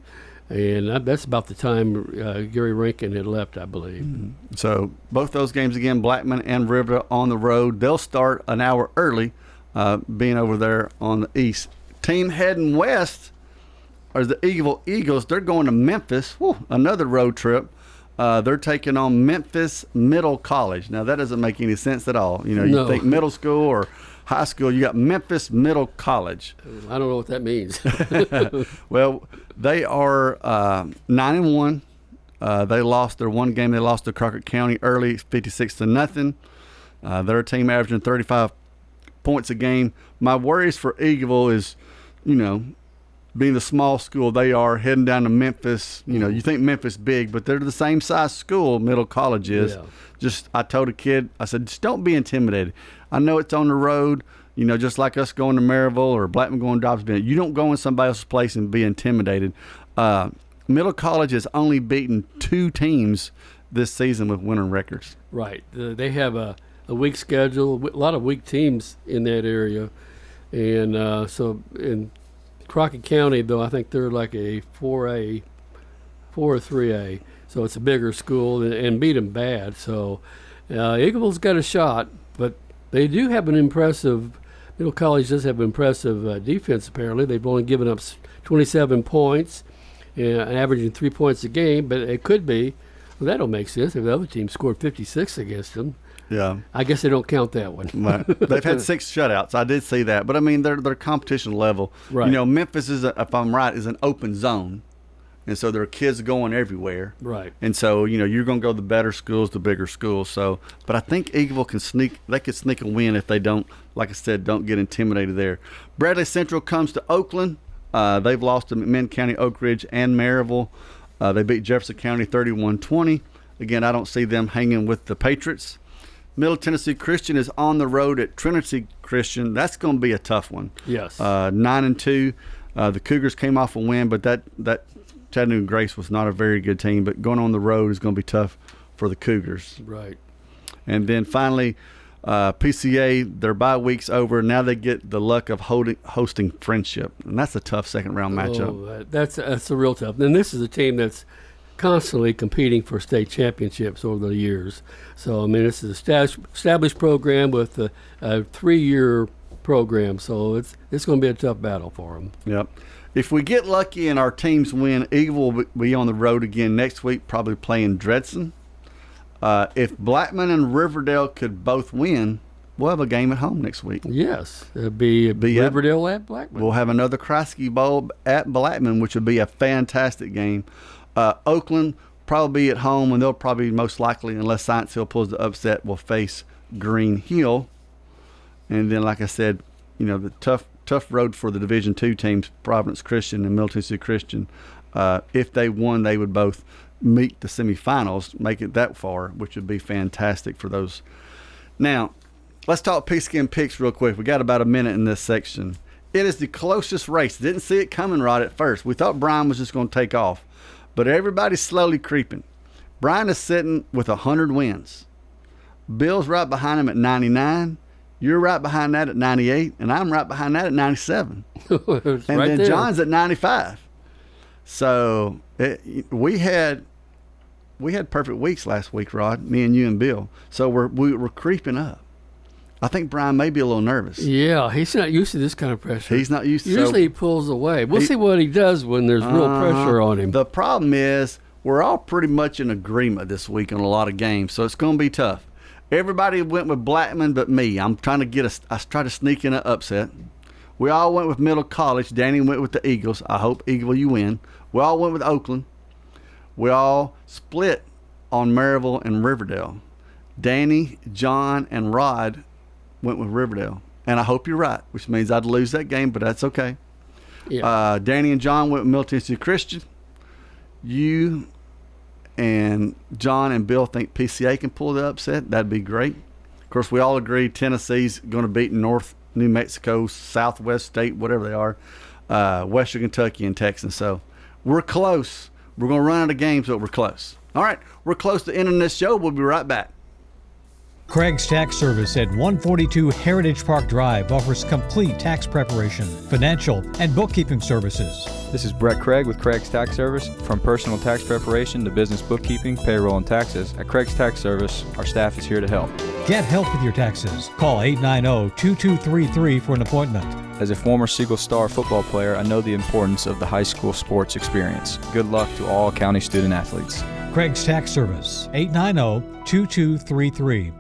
And that's about the time Gary Rankin had left, I believe. Mm-hmm. So both those games again, Blackman and Riverdale on the road. They'll start an hour early, being over there on the east. Team heading west are the Eagleville Eagles. They're going to Memphis. Whew, another road trip. They're taking on Memphis Middle College. Now, that doesn't make any sense at all. You know, you think middle school or high school, you got Memphis Middle College. I don't know what that means. Well, they are 9-1. They lost their one game. They lost to Crockett County early, 56-0. They're a team averaging 35 points a game. My worries for Eagleville is, you know, being the small school they are, heading down to Memphis. You know, you think Memphis big, but they're the same size school Middle College is. Yeah. I told a kid, I said, just don't be intimidated. I know it's on the road, you know, just like us going to Maryville or Blackman going to Dobbs Bennett. You don't go in somebody else's place and be intimidated. Middle College has only beaten 2 teams this season with winning records. Right. They have a weak schedule, a lot of weak teams in that area. And so in Crockett County, though, I think they're like a 4A, 4 or 3A. So it's a bigger school and beat them bad. So Eagleville's got a shot, but they do have an impressive, Middle College does have an impressive defense, apparently. They've only given up 27 points, averaging 3 points a game, but it could be, well, that don't make sense if the other team scored 56 against them. Yeah, I guess they don't count that one. Right. They've had 6 shutouts. I did see that, but I mean they're competition level. Right. You know, Memphis if I'm right, is an open zone, and so there are kids going everywhere. Right. And so you know you're going to go to the better schools, the bigger schools. So, but I think Eagleville can sneak. They could sneak a win if they don't, like I said, don't get intimidated there. Bradley Central comes to Oakland. They've lost to McMinn County, Oak Ridge, and Maryville. They beat Jefferson County 31-20. Again, I don't see them hanging with the Patriots. Middle Tennessee Christian is on the road at Trinity Christian. That's going to be a tough one. Yes. 9-2. The Cougars came off a win, but that Chattanooga Grace was not a very good team. But going on the road is going to be tough for the Cougars. Right. And then finally, PCA, their bye week's over. Now they get the luck of hosting Friendship, and that's a tough second-round matchup. Oh, that's a real tough. And this is a team that's constantly competing for state championships over the years. So, I mean, this is an established program with a 3-year program, so it's going to be a tough battle for them. Yep. If we get lucky and our teams win, Eagle will be on the road again next week, probably playing Dredson. If Blackman and Riverdale could both win, we'll have a game at home next week. Yes, it'll be Riverdale at Blackman. We'll have another Kreisky Bowl at Blackman, which would be a fantastic game. Oakland probably be at home, and they'll probably most likely, unless Science Hill pulls the upset, will face Green Hill. And then, like I said, you know, the tough road for the Division II teams, Providence Christian and Middle Tennessee Christian. If they won, they would both meet the semifinals, make it that far, which would be fantastic for those. Now, let's talk pigskin picks real quick. We got about a minute in this section. It is the closest race. Didn't see it coming right at first. We thought Brian was just going to take off, but everybody's slowly creeping. Brian is sitting with 100 wins. Bill's right behind him at 99. You're right behind that at 98, and I'm right behind that at 97. And right then there. John's at 95. So we had perfect weeks last week, Rod, me and you and Bill. So we're creeping up. I think Brian may be a little nervous. Yeah, he's not used to this kind of pressure. He's not used to Usually he pulls away. We'll see what he does when there's real pressure on him. The problem is we're all pretty much in agreement this week on a lot of games, so it's going to be tough. Everybody went with Blackman but me. I'm trying to I tried to sneak in an upset. We all went with Middle College. Danny went with the Eagles. I hope, Eagle, you win. We all went with Oakland. We all split on Maryville and Riverdale. Danny, John, and Rod went with Riverdale. And I hope you're right, which means I'd lose that game, but that's okay. Yeah. Danny and John went with Middle Tennessee Christian. You and John and Bill think PCA can pull the upset. That'd be great. Of course, we all agree Tennessee's going to beat North New Mexico, Southwest State, whatever they are, Western Kentucky and Texas. So we're close. We're going to run out of games, but we're close. All right, we're close to ending this show. We'll be right back. Craig's Tax Service at 142 Heritage Park Drive offers complete tax preparation, financial, and bookkeeping services. This is Brett Craig with Craig's Tax Service. From personal tax preparation to business bookkeeping, payroll, and taxes, at Craig's Tax Service, our staff is here to help. Get help with your taxes. Call 890-2233 for an appointment. As a former Siegel Star football player, I know the importance of the high school sports experience. Good luck to all county student athletes. Craig's Tax Service, 890-2233.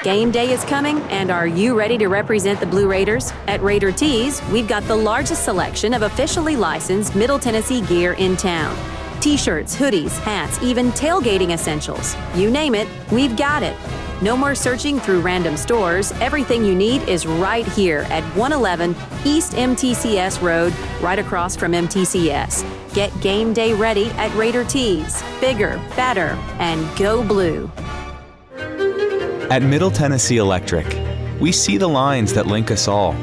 Game day is coming, and are you ready to represent the Blue Raiders? At Raider Tees, we've got the largest selection of officially licensed Middle Tennessee gear in town. T-shirts, hoodies, hats, even tailgating essentials. You name it, we've got it. No more searching through random stores. Everything you need is right here at 111 East MTCS Road, right across from MTCS. Get game day ready at Raider Tees. Bigger, better, and go blue. At Middle Tennessee Electric, we see the lines that link us all,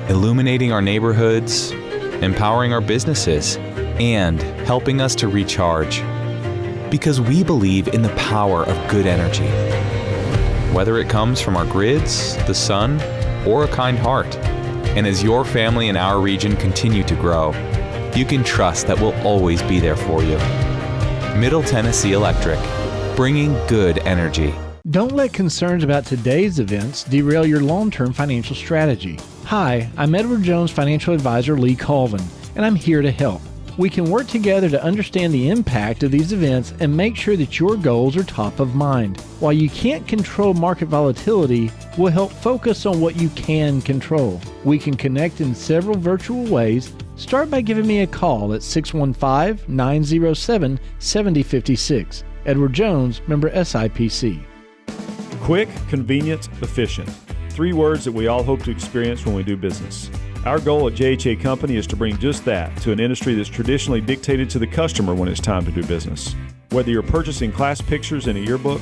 illuminating our neighborhoods, empowering our businesses, and helping us to recharge. Because we believe in the power of good energy. Whether it comes from our grids, the sun, or a kind heart. And as your family and our region continue to grow, you can trust that we'll always be there for you. Middle Tennessee Electric, bringing good energy. Don't let concerns about today's events derail your long-term financial strategy. Hi, I'm Edward Jones financial advisor Lee Colvin, and I'm here to help. We can work together to understand the impact of these events and make sure that your goals are top of mind. While you can't control market volatility, we'll help focus on what you can control. We can connect in several virtual ways. Start by giving me a call at 615-907-7056. Edward Jones, member SIPC. Quick, convenient, efficient. 3 words that we all hope to experience when we do business. Our goal at JHA Company is to bring just that to an industry that's traditionally dictated to the customer when it's time to do business. Whether you're purchasing class pictures in a yearbook,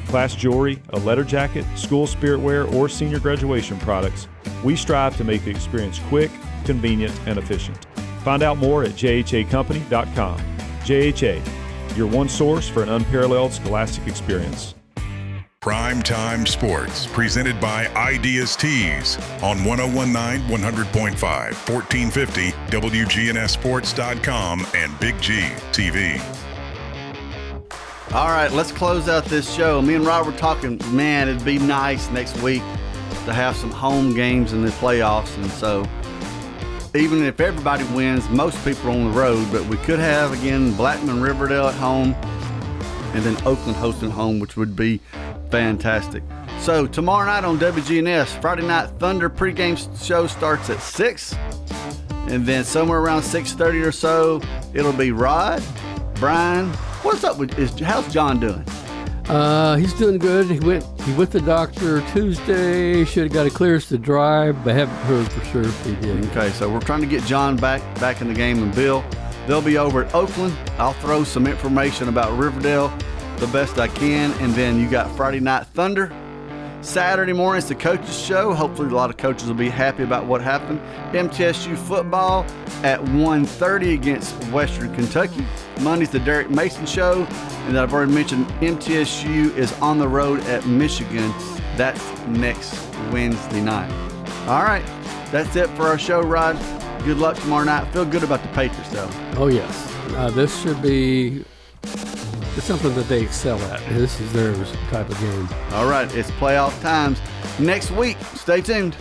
class jewelry, a letter jacket, school spirit wear, or senior graduation products, we strive to make the experience quick, convenient, and efficient. Find out more at jhacompany.com. JHA, your one source for an unparalleled scholastic experience. Primetime Sports, presented by Ideas Tees on 101.9, 100.5, 1450, WGNSports.com, and Big G TV. All right, let's close out this show. Me and Rob were talking, man, it'd be nice next week to have some home games in the playoffs. And so even if everybody wins, most people are on the road, but we could have, again, Blackman, Riverdale at home, and then Oakland hosting home, which would be fantastic. So tomorrow night on WGNS, Friday Night Thunder pregame show starts at 6. And then somewhere around 6:30 or so, it'll be Rod, Brian. What's up with how's John doing? He's doing good. He went to the doctor Tuesday. Should have got a clearance to drive, but haven't heard for sure if he did. Okay, so we're trying to get John back in the game, and Bill. They'll be over at Oakland. I'll throw some information about Riverdale the best I can. And then you got Friday Night Thunder. Saturday morning, it's the coaches show. Hopefully a lot of coaches will be happy about what happened. MTSU football at 1:30 against Western Kentucky. Monday's the Derek Mason show. And I've already mentioned MTSU is on the road at Michigan. That's next Wednesday night. All right, that's it for our show, Rod. Good luck tomorrow night. Feel good about the Patriots, though. Oh, yes. This should be something that they excel at. This is their type of game. All right, it's playoff times next week. Stay tuned.